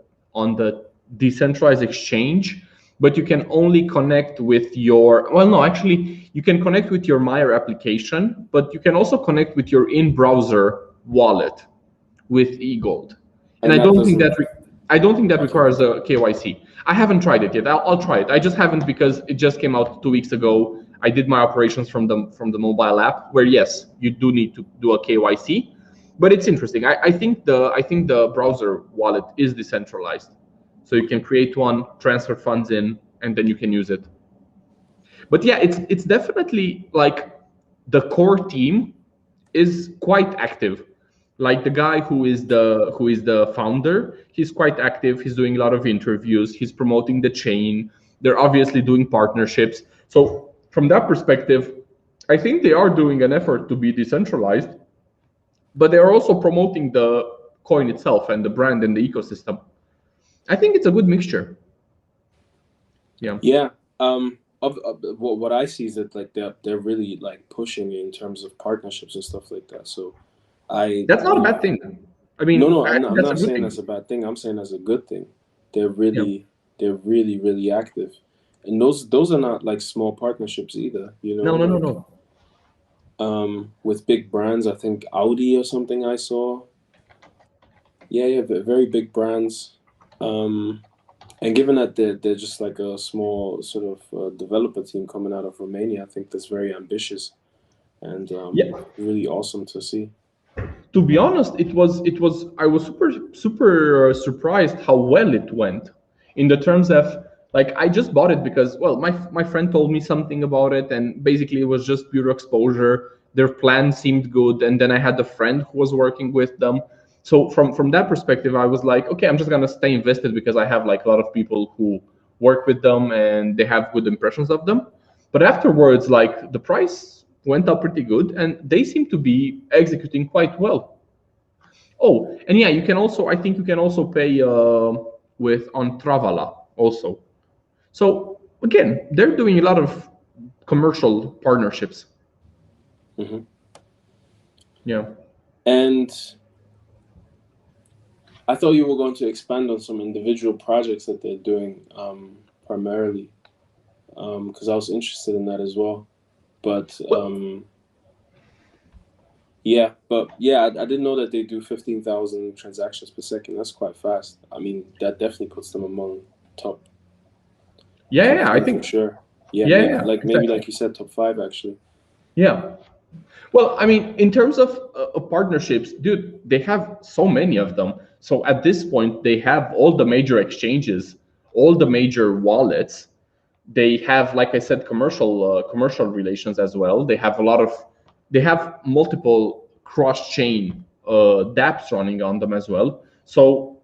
decentralized exchange, but you can only connect with your, well, no, actually, you can connect with your Maiar application, but you can also connect with your in-browser wallet with EGLD. And I don't think that requires a KYC. I haven't tried it yet. I'll try it. I just haven't, because it just came out 2 weeks ago. I did my operations from the mobile app, where yes, you do need to do a KYC, but it's interesting. I think the browser wallet is decentralized, so you can create one, transfer funds in, and then you can use it. But yeah, it's definitely like the core team is quite active. Like the guy who is the founder, he's quite active. He's doing a lot of interviews. He's promoting the chain. They're obviously doing partnerships. So from that perspective, I think they are doing an effort to be decentralized, but they are also promoting the coin itself and the brand and the ecosystem. I think it's a good mixture. Yeah. Yeah. What I see is that like they're really like pushing in terms of partnerships and stuff like that. So That's not a bad thing. I mean, no, I I'm think not saying that's a bad thing. I'm saying that's a good thing. They're really active, and those are not like small partnerships either. No. With big brands, I think Audi or something I saw. Yeah, very big brands. And given that they're just like a small sort of developer team coming out of Romania, I think that's very ambitious and really awesome to see. To be honest, it was I was super surprised how well it went, in the terms of, like, I just bought it because, well, my friend told me something about it, and basically it was just pure exposure. Their plan seemed good, and then I had a friend who was working with them. So from that perspective, I was like, okay, I'm just gonna stay invested, because I have like a lot of people who work with them and they have good impressions of them. But afterwards, like, the price went up pretty good, and they seem to be executing quite well. Oh, and yeah, I think you can also pay with on Travala also. So again, they're doing a lot of commercial partnerships. Mm-hmm. Yeah. And I thought you were going to expand on some individual projects that they're doing primarily, because I was interested in that as well. But I didn't know that they do 15,000 transactions per second. That's quite fast. I mean, that definitely puts them among top. Yeah, I think for sure. Yeah, Yeah, maybe yeah, maybe exactly. like you said, top 5 actually. Yeah. Well, I mean, in terms of partnerships, dude, they have so many of them. So at this point, they have all the major exchanges, all the major wallets. They have, like I said, commercial relations as well. They have multiple cross-chain dApps running on them as well. So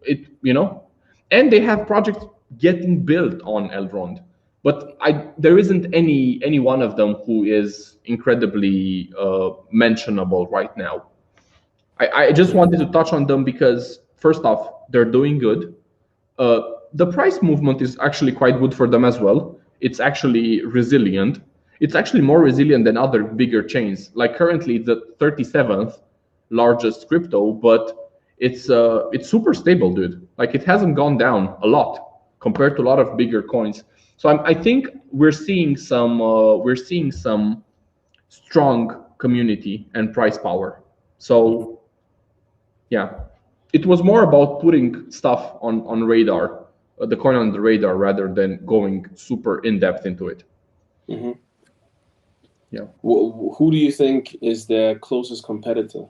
and they have projects getting built on Elrond. But there isn't any one of them who is incredibly mentionable right now. I just wanted to touch on them because first off, they're doing good. Uh, the price movement is actually quite good for them as well. It's actually resilient. It's actually more resilient than other bigger chains. Like currently, the 37th largest crypto, but it's super stable, dude. Like it hasn't gone down a lot compared to a lot of bigger coins. So I think we're seeing some strong community and price power. So yeah, it was more about putting stuff on radar, the coin on the radar, rather than going super in depth into it. Hmm. Yeah, Who do you think is their closest competitor?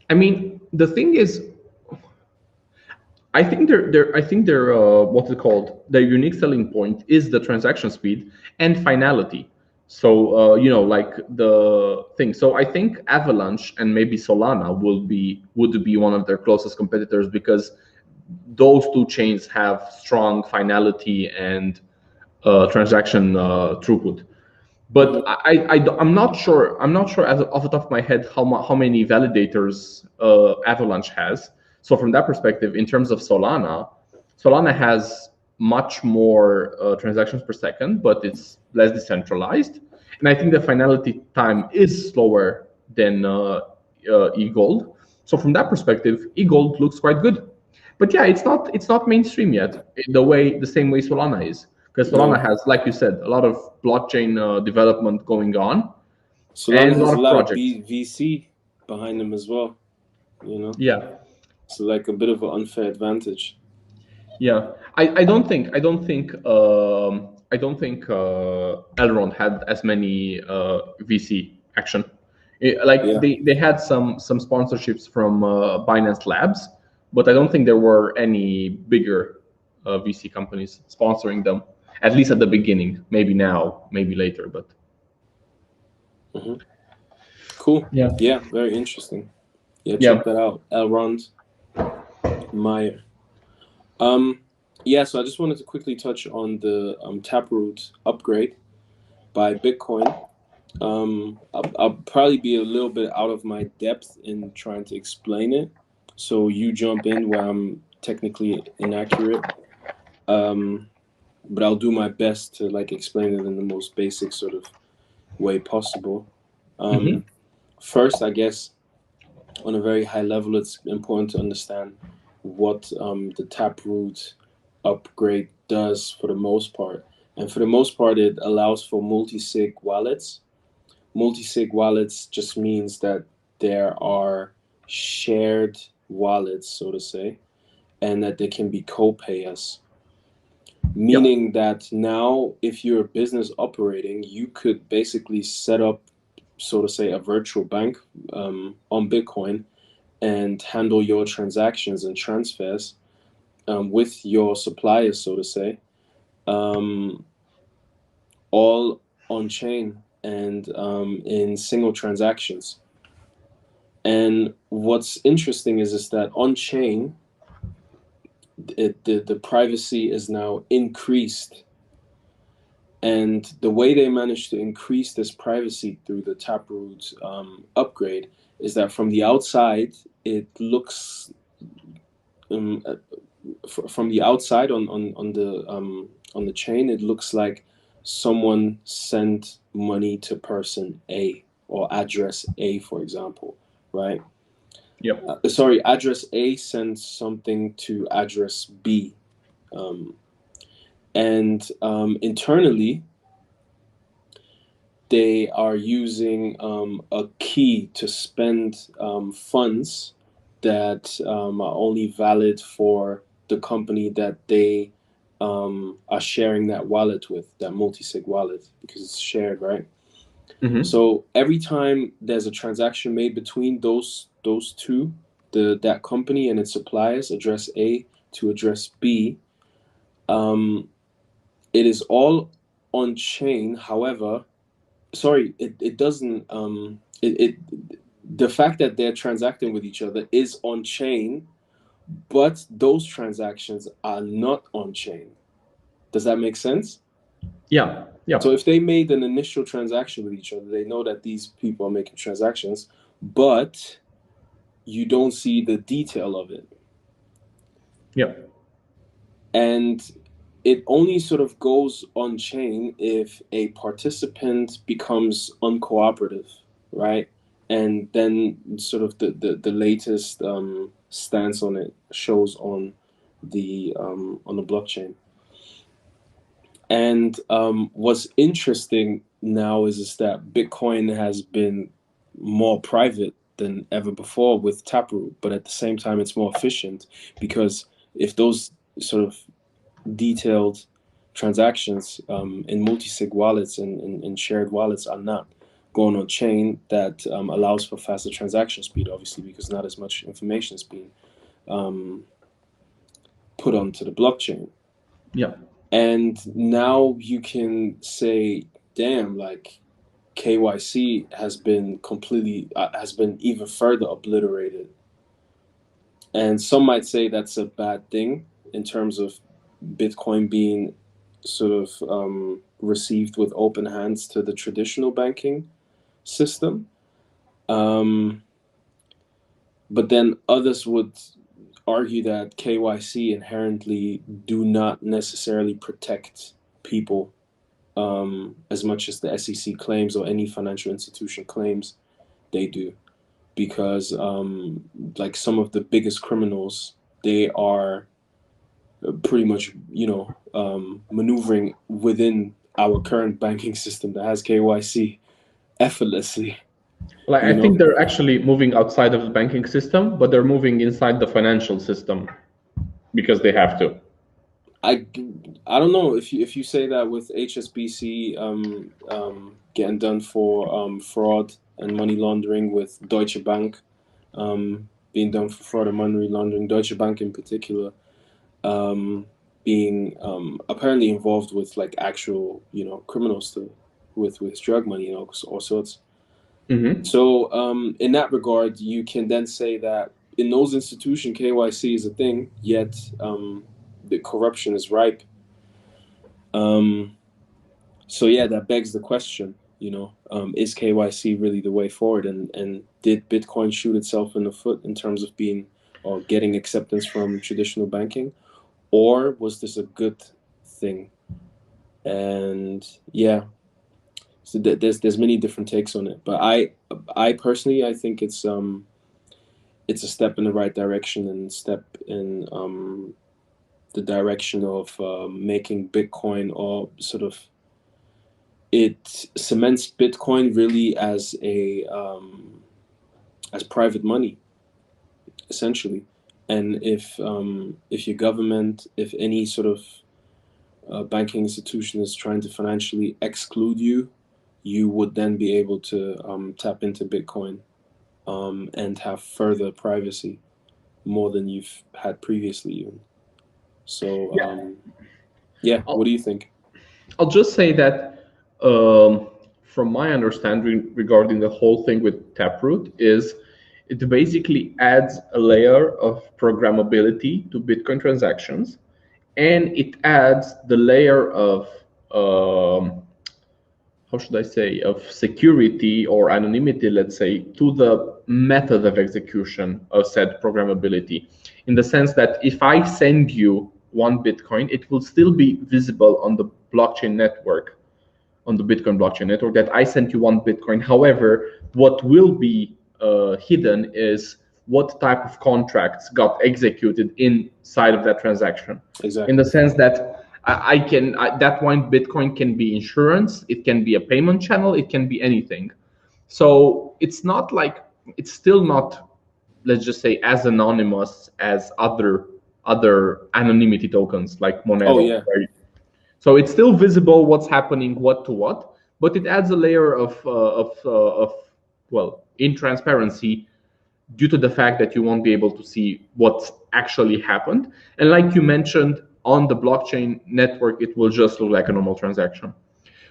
I mean the thing is, I think their what's it called? Their unique selling point is the transaction speed and finality. So like the thing. So I think Avalanche and maybe Solana would be one of their closest competitors because those two chains have strong finality and transaction throughput. Hmm. But I'm not sure. I'm not sure off the top of my head how many validators Avalanche has. So from that perspective, in terms of Solana, Solana has much more transactions per second, but it's less decentralized. And I think the finality time is slower than eGold. So from that perspective, eGold looks quite good. But yeah, it's not mainstream yet the same way Solana is, because Solana No. has, like you said, a lot of blockchain development going on Solana and a lot has a of lot of projects. VC behind them as well, you know? Yeah, So like a bit of an unfair advantage. yeah. I don't think Elrond had as many VC action. Like Yeah. they had some sponsorships from Binance Labs, but I don't think there were any bigger VC companies sponsoring them. At least at the beginning. Maybe now, maybe later, but Hmm. Cool. yeah, Yeah, very interesting. Yeah, yeah. check that out. Elrond Maiar. Um, yeah, so I just wanted to quickly touch on the Taproot upgrade by Bitcoin. I'll probably be a little bit out of my depth in trying to explain it. So you jump in where I'm technically inaccurate. Um, but I'll do my best to like explain it in the most basic sort of way possible. Hmm. Um, First, I guess on a very high level, it's important to understand what the Taproot upgrade does for the most part. And for the most part, it allows for multi-sig wallets. Multi-sig wallets just means that there are shared wallets, so to say, and that they can be co-payers. Yep. Meaning that now, if you're a business operating, you could basically set up, so to say, a virtual bank on Bitcoin and handle your transactions and transfers with your suppliers, so to say, um, all on chain and in single transactions. And what's interesting is that on chain, the privacy is now increased. And the way they managed to increase this privacy through the Taproot upgrade is that from the outside, it looks um, from the outside on the chain, it looks like someone sent money to person A or address A, for example, right? Yep. Sorry, address A sends something to address B, um, and internally they are using a key to spend funds that are only valid for the company that they are sharing that wallet with, that multi-sig wallet, because it's shared, right? Mm-hmm. So every time there's a transaction made between those two, that company and its suppliers, address A to address B, it is all on chain. However, sorry, it doesn't. The fact that they're transacting with each other is on chain, but those transactions are not on chain. Does that make sense? Yeah. So if they made an initial transaction with each other, they know that these people are making transactions, but you don't see the detail of it. Yeah. And it only sort of goes on chain if a participant becomes uncooperative, right? And then sort of the latest stance on it shows on the blockchain. And what's interesting now is that Bitcoin has been more private than ever before with Taproot, but at the same time, it's more efficient, because if those sort of detailed transactions in multi-sig wallets and shared wallets are not going on chain, that allows for faster transaction speed, obviously, because not as much information is being put onto the blockchain. Yeah. And now you can say, damn, like KYC has been even further obliterated. And some might say that's a bad thing in terms of Bitcoin being sort of received with open hands to the traditional banking system. But then others would argue that KYC inherently do not necessarily protect people as much as the SEC claims or any financial institution claims they do. Because like some of the biggest criminals, they are pretty much, maneuvering within our current banking system that has KYC effortlessly. Like, You I think know, they're actually moving outside of the banking system, but they're moving inside the financial system because they have to. I don't know if you say that with HSBC getting done for fraud and money laundering, with Deutsche Bank being done for fraud and money laundering, Deutsche Bank in particular being apparently involved with like actual criminal stuff with drug money, all sorts. Mm-hmm. So in that regard, you can then say that in those institutions, KYC is a thing, yet the corruption is ripe. So yeah, that begs the question, is KYC really the way forward? And did Bitcoin shoot itself in the foot in terms of being or getting acceptance from traditional banking? Or was this a good thing? And yeah, so there's many different takes on it. But I personally, I think it's a step in the right direction, and step in the direction of making Bitcoin, or sort of it cements Bitcoin really as as private money, essentially. And if your government, if any sort of banking institution is trying to financially exclude you, you would then be able to tap into Bitcoin and have further privacy, more than you've had previously even. So yeah, what do you think? I'll just say that from my understanding regarding the whole thing with Taproot is it basically adds a layer of programmability to Bitcoin transactions, and it adds the layer of how should I say, of security or anonymity, let's say, to the method of execution of said programmability, in the sense that if I send you one Bitcoin, it will still be visible on the blockchain network, on the Bitcoin blockchain network, that I sent you one Bitcoin. However, what will be hidden is what type of contracts got executed inside of that transaction. Exactly. In the sense that that one Bitcoin can be insurance, it can be a payment channel, it can be anything. So it's not like, it's still not, let's just say, as anonymous as other other anonymity tokens like Monero. Oh, yeah. So it's still visible what's happening, what to what, but it adds a layer of in transparency due to the fact that you won't be able to see what's actually happened. And like you mentioned, on the blockchain network, it will just look like a normal transaction.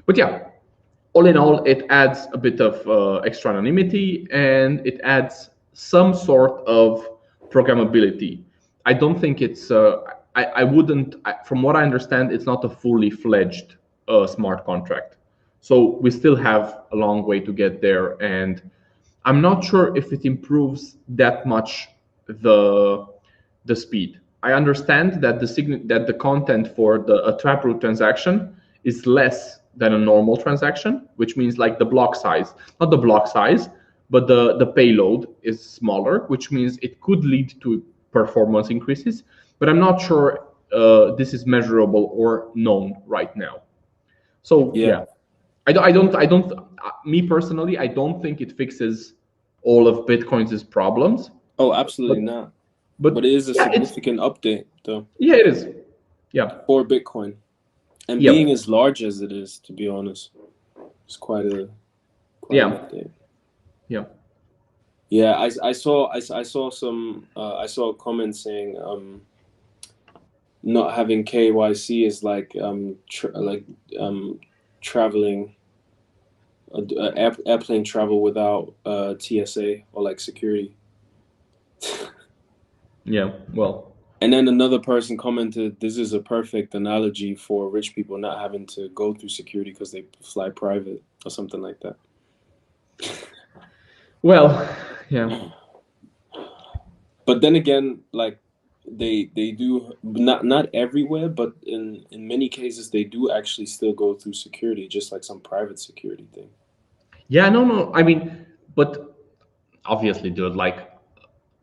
But yeah, all in all, it adds a bit of extra anonymity, and it adds some sort of programmability. I don't think it's, I wouldn't, from what I understand, it's not a fully fledged smart contract. So we still have a long way to get there, and I'm not sure if it improves that much the speed. I understand that the content for a Taproot transaction is less than a normal transaction, which means like the block size, not the block size, but the payload is smaller, which means it could lead to performance increases. But I'm not sure this is measurable or known right now. So yeah. I don't. Me personally, I don't think it fixes all of Bitcoin's problems. Oh, absolutely not. But it is a significant update, though. Yeah, it is. Yeah. For Bitcoin, and being as large as it is, to be honest, it's quite an update. Yeah. Yeah, I saw some. I saw a comment saying not having KYC is like traveling, airplane travel without TSA or like security. Yeah, well. And then another person commented, "This is a perfect analogy for rich people not having to go through security because they fly private or something like that." Well, yeah. But then again, like they do not everywhere, but in many cases they do actually still go through security, just like some private security thing. Yeah, no. I mean, but obviously, dude, like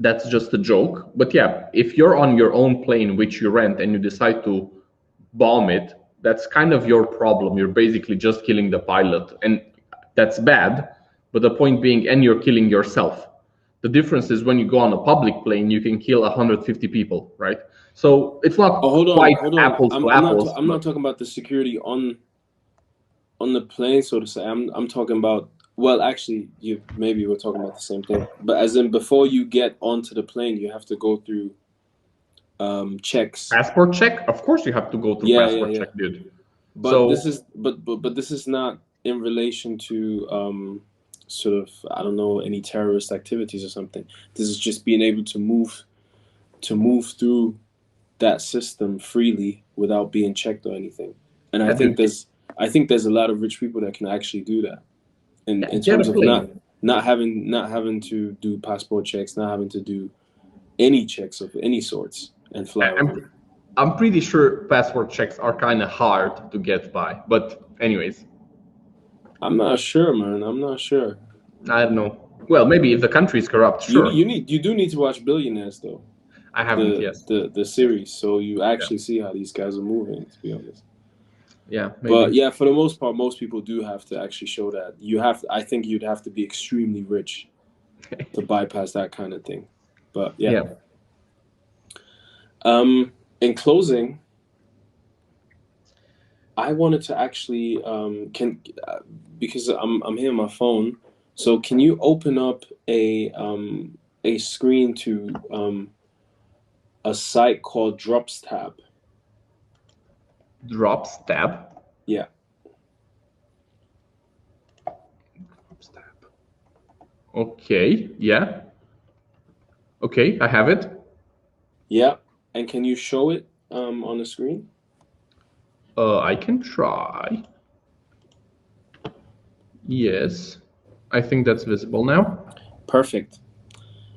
that's just a joke. But yeah, if you're on your own plane which you rent and you decide to bomb it, that's kind of your problem. You're basically just killing the pilot, and that's bad. But the point being, and you're killing yourself. The difference is when you go on a public plane, you can kill 150 people, right? So it's not quite apples to apples. I'm not talking about the security on the plane, so to say. I'm talking about, well, actually, maybe we're talking about the same thing. But as in, before you get onto the plane, you have to go through checks. Passport check? Of course, you have to go through passport check, dude. But this is not in relation to sort of, I don't know, any terrorist activities or something. This is just being able to move through that system freely without being checked or anything. And I think there's a lot of rich people that can actually do that. In terms of not having to do passport checks, not having to do any checks of any sorts and fly around. I'm pretty sure passport checks are kind of hard to get by, but anyways. I'm not sure, man. I'm not sure. I don't know. Well, maybe if the country is corrupt, sure. You do need to watch Billionaires, though. I haven't yet. The series, so you actually see how these guys are moving, to be honest. Yeah, maybe. But yeah, for the most part, most people do have to actually show that. I think you'd have to be extremely rich to bypass that kind of thing. But yeah. In closing, I wanted to actually because I'm here on my phone. So can you open up a screen to a site called Dropstab? Dropstab? Yeah. Dropstab. Okay. Yeah. Okay, I have it. Yeah. And can you show it on the screen? I can try. Yes. I think that's visible now. Perfect.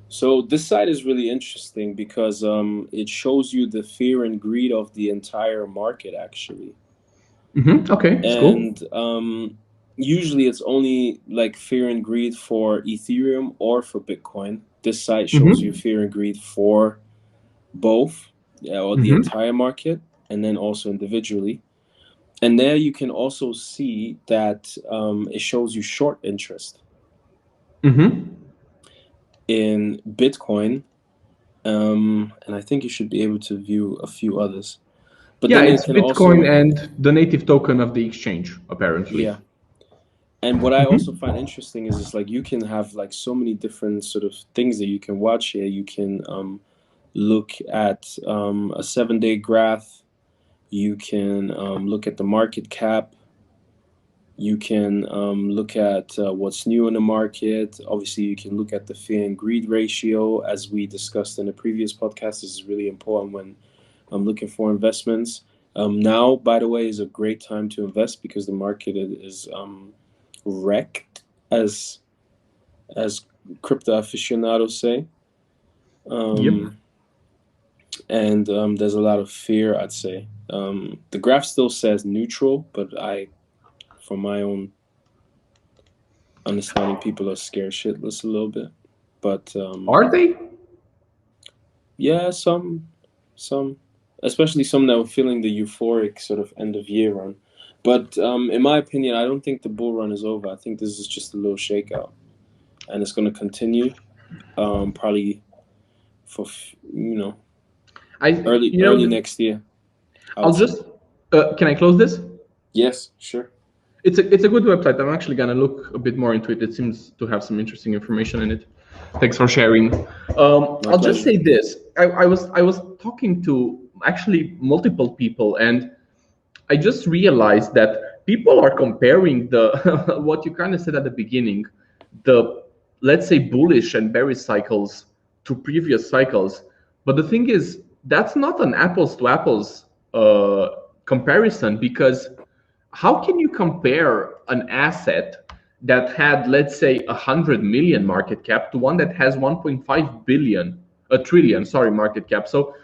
So this site is really interesting because it shows you the fear and greed of the entire market, actually. Okay, that's cool. And usually it's only like fear and greed for Ethereum or for Bitcoin. This site shows you fear and greed for both, or the entire market, and then also individually. And there you can also see that it shows you short interest in Bitcoin. And I think you should be able to view a few others. But Yeah, then it it's can Bitcoin also, and the native token of the exchange, apparently. yeah. And what I also find interesting is it's like you can have like so many different sort of things that you can watch here. You can look at a 7-day graph. You can look at the market cap. You can look at what's new in the market. Obviously, you can look at the fear and greed ratio, as we discussed in the previous podcast. This is really important when I'm looking for investments. Now, by the way, is a great time to invest because the market is wrecked, as crypto aficionados say. Yep. And there's a lot of fear, I'd say. The graph still says neutral, but from my own understanding, people are scared shitless a little bit. But Are they? yeah, some, especially some that were feeling the euphoric sort of end of year run. But in my opinion, I don't think the bull run is over. I think this is just a little shakeout, and it's going to continue, probably for I, early next year. I'll just. Can I close this? Yes, sure. It's a good website. I'm actually gonna look a bit more into it. It seems to have some interesting information in it. Thanks for sharing. I'll just say this. I was talking to actually multiple people, and I just realized that people are comparing the what you kind of said at the beginning, the, let's say, bullish and bearish cycles to previous cycles. But the thing is, that's not an apples to apples comparison, because how can you compare an asset that had, let's say, 100 million market cap to one that has 1.5 billion, a trillion, sorry, market cap? So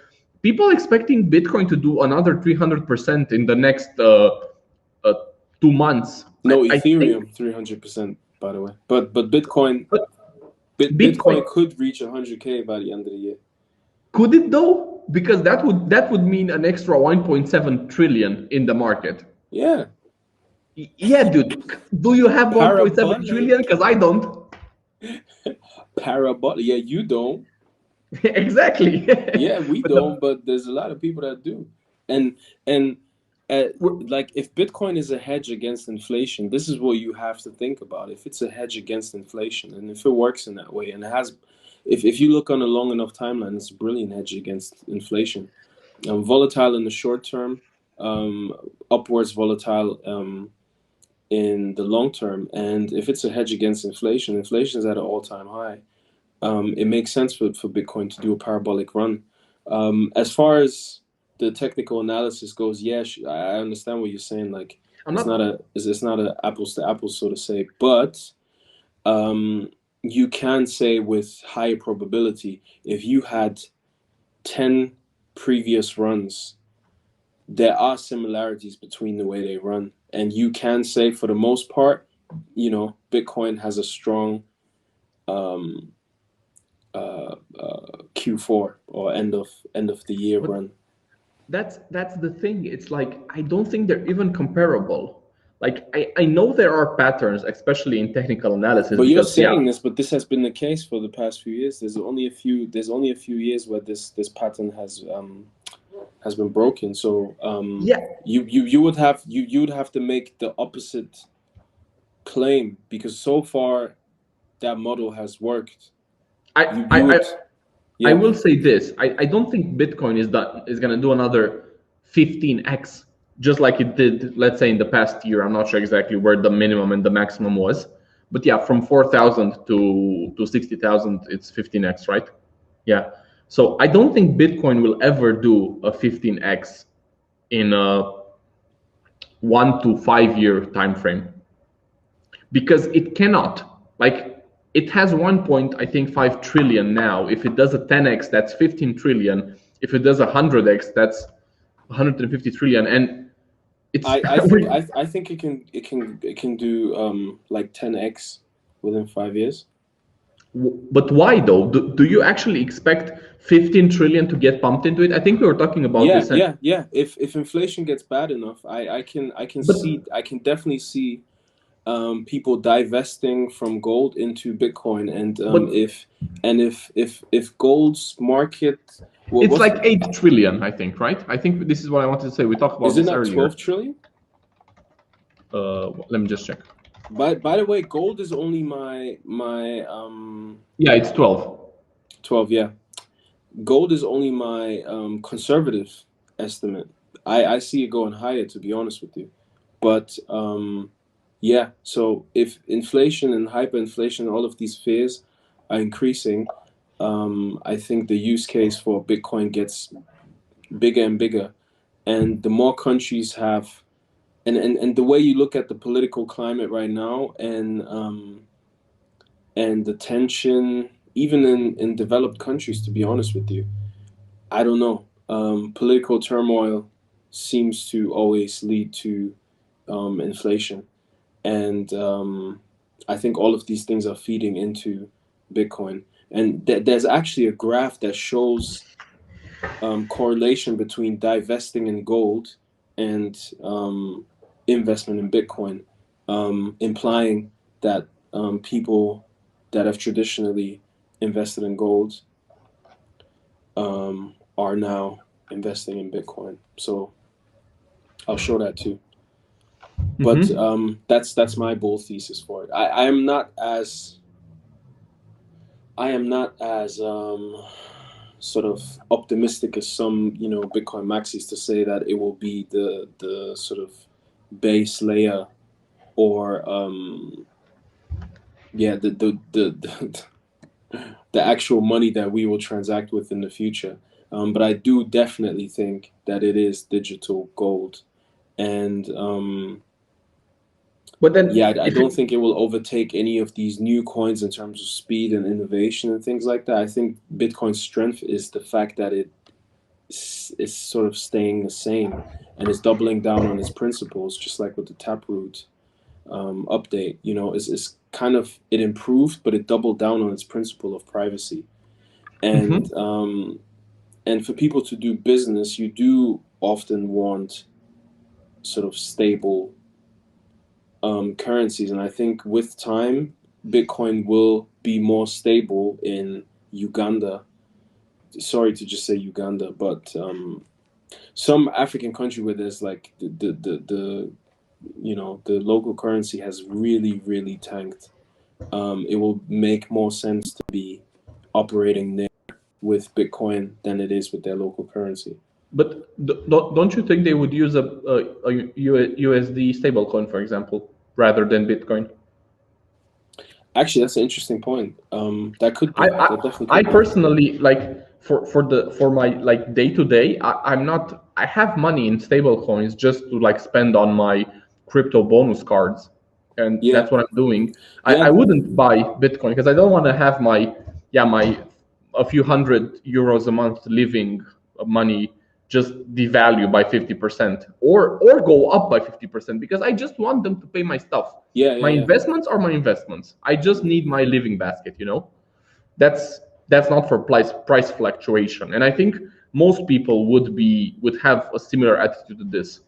people expecting Bitcoin to do another 300% in the next 2 months. No, I Ethereum think, 300%, by the way. But Bitcoin, but Bitcoin could reach 100K by the end of the year. Could it though? Because that would mean an extra 1.7 trillion in the market. Yeah. Yeah, dude. Do you have 1.7 Parabolic. trillion? Because I don't. Parabolic. Yeah, you don't. Exactly. Yeah, we don't, but there's a lot of people that do. And like, if Bitcoin is a hedge against inflation, this is what you have to think about. If it's a hedge against inflation, and if it works in that way, and it has, if you look on a long enough timeline, it's a brilliant hedge against inflation. Volatile in the short term, upwards volatile in the long term. And if it's a hedge against inflation, inflation is at an all-time high. It makes sense for Bitcoin to do a parabolic run. As far as the technical analysis goes, yeah, I understand what you're saying. Like, it's not a apples to apples, so to say. But you can say with higher probability, if you had 10 previous runs, there are similarities between the way they run, and you can say for the most part, Bitcoin has a strong Q4 or end of the year run. That's the thing. It's like, I don't think they're even comparable. Like, I know there are patterns, especially in technical analysis. But you're saying this, but this has been the case for the past few years. There's only a few years where this pattern has been broken. So you would have to make the opposite claim, because so far that model has worked. I will say this. I don't think Bitcoin is going to do another 15x, just like it did, let's say, in the past year. I'm not sure exactly where the minimum and the maximum was. But yeah, from 4,000 to 60,000, it's 15x, right? Yeah. So I don't think Bitcoin will ever do a 15x in a 1 to 5 year time frame, because it cannot. Like, it has 1.5 trillion now. If it does a 10x, that's 15 trillion. If it does a 100x, that's 150 trillion. And it's I think it can do like 10x within 5 years. But why though? Do you actually expect 15 trillion to get pumped into it? I think we were talking about this. Yeah. If inflation gets bad enough, I can definitely see people divesting from gold into Bitcoin, and But if gold's market, it's what's like 8 trillion, I think, right? I think this is what I wanted to say. We talked about is it this not earlier. 12 trillion? Let me just check. By the way, gold is only my Yeah, it's 12. 12, yeah. Gold is only my conservative estimate. I see it going higher, to be honest with you. But yeah, so if inflation and hyperinflation, all of these fears are increasing, I think the use case for Bitcoin gets bigger and bigger. And the more countries have, and the way you look at the political climate right now, and the tension, even in developed countries, to be honest with you, I don't know. Political turmoil seems to always lead to inflation. And I think all of these things are feeding into Bitcoin. And there's actually a graph that shows correlation between divesting in gold and investment in Bitcoin, implying that people that have traditionally invested in gold are now investing in Bitcoin. So I'll show that too. But that's my bull thesis for it. I am not as sort of optimistic as some Bitcoin maxis to say that it will be the sort of base layer, or yeah, the actual money that we will transact with in the future. But I do definitely think that it is digital gold, and But then, yeah, I don't think it will overtake any of these new coins in terms of speed and innovation and things like that. I think Bitcoin's strength is the fact that it is sort of staying the same and is doubling down on its principles, just like with the Taproot update. Is kind of, it improved, but it doubled down on its principle of privacy. And and for people to do business, you do often want sort of stable currencies, and I think with time, Bitcoin will be more stable in Uganda. Sorry to just say Uganda, but some African country where there's like the local currency has really tanked. It will make more sense to be operating there with Bitcoin than it is with their local currency. But don't you think they would use a USD stablecoin, for example, rather than Bitcoin? Actually, that's an interesting point. That could be. That definitely I could be. personally, like, for my like day to day, I'm not. I have money in stable coins just to like spend on my crypto bonus cards, and Yeah. that's what I'm doing. Yeah. I wouldn't buy Bitcoin because I don't want to have my a few €100 a month living money just devalue by 50% or go up by 50%, because I just want them to pay my stuff. My investments are my investments. I just need my living basket, That's not for price fluctuation. And I think most people would have a similar attitude to this.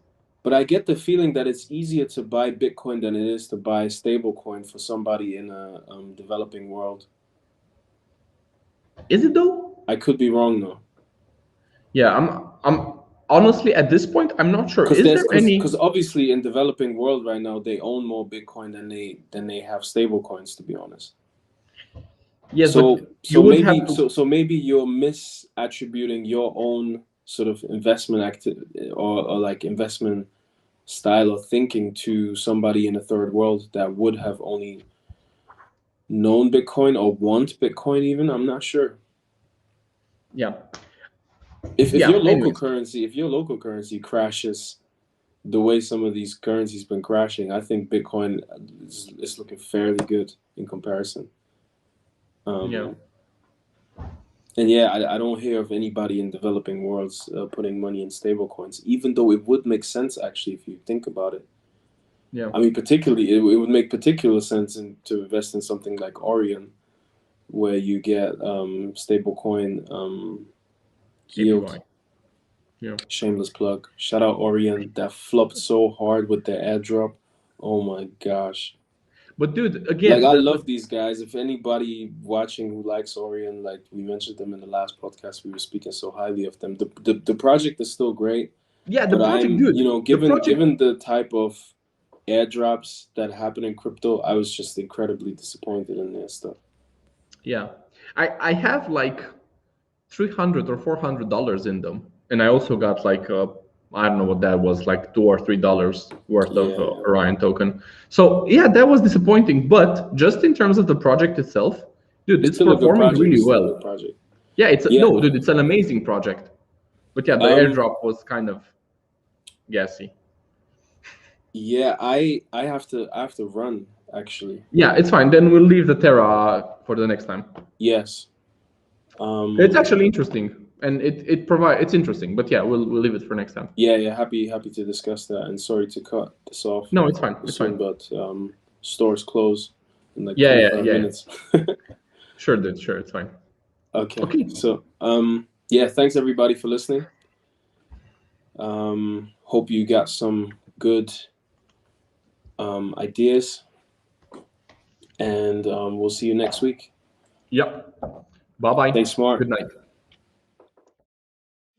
But I get the feeling that it's easier to buy Bitcoin than it is to buy stablecoin for somebody in a developing world. Is it though? I could be wrong though. Yeah, I'm honestly at this point I'm not sure. Is there any? Because obviously in developing world right now they own more Bitcoin than they have stablecoins, to be honest. Yes, so but you would maybe have to... so maybe you're misattributing your own sort of investment activity, or like investment style of thinking to somebody in a third world that would have only known Bitcoin or want Bitcoin even. I'm not sure. Yeah. If your local anyways. currency crashes the way some of these currencies been crashing, I think Bitcoin is looking fairly good in comparison. Yeah. And yeah, I don't hear of anybody in developing worlds putting money in stablecoins, even though it would make sense actually if you think about it. Yeah. I mean, particularly, it would make particular sense to invest in something like Orion, where you get stablecoin yield. APY. Yeah. Shameless plug. Shout out Orion. That flopped so hard with their airdrop. Oh my gosh. But dude, Like, again, I love these guys. If anybody watching who likes Orion, like we mentioned them in the last podcast, we were speaking so highly of them. The project is still great, yeah, the but project, I'm, dude. you know, The project, given the type of airdrops that happen in crypto, I was just incredibly disappointed in their stuff. yeah. I have like $300 or $400 in them, and I also got like I don't know what that was, like $2 or $3 worth of Yeah. Orion token. So yeah, that was disappointing. But just in terms of the project itself, dude, it's Still a good performing project. really It's still a well. good project. Yeah, it's Yeah. no, dude, it's an amazing project. But yeah, the airdrop was kind of gassy. Yeah, I have to run actually. Yeah, it's fine. Then we'll leave the Terra for the next time. Yes. It's actually interesting, and it's interesting. But yeah, we'll leave it for next time. Yeah, happy to discuss that. And sorry to cut this off. No, it's fine. It's soon, fine. but stores close in like Yeah, 25 yeah. minutes. Sure, dude. Sure, it's fine. Okay. So yeah, thanks everybody for listening. Hope you got some good ideas, and we'll see you next week. Yep. Bye-bye. Thanks, Mark. Good night.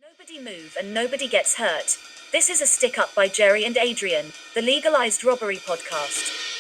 Nobody move and nobody gets hurt. This is a stick up by Jerry and Adrian, the Legalized Robbery podcast.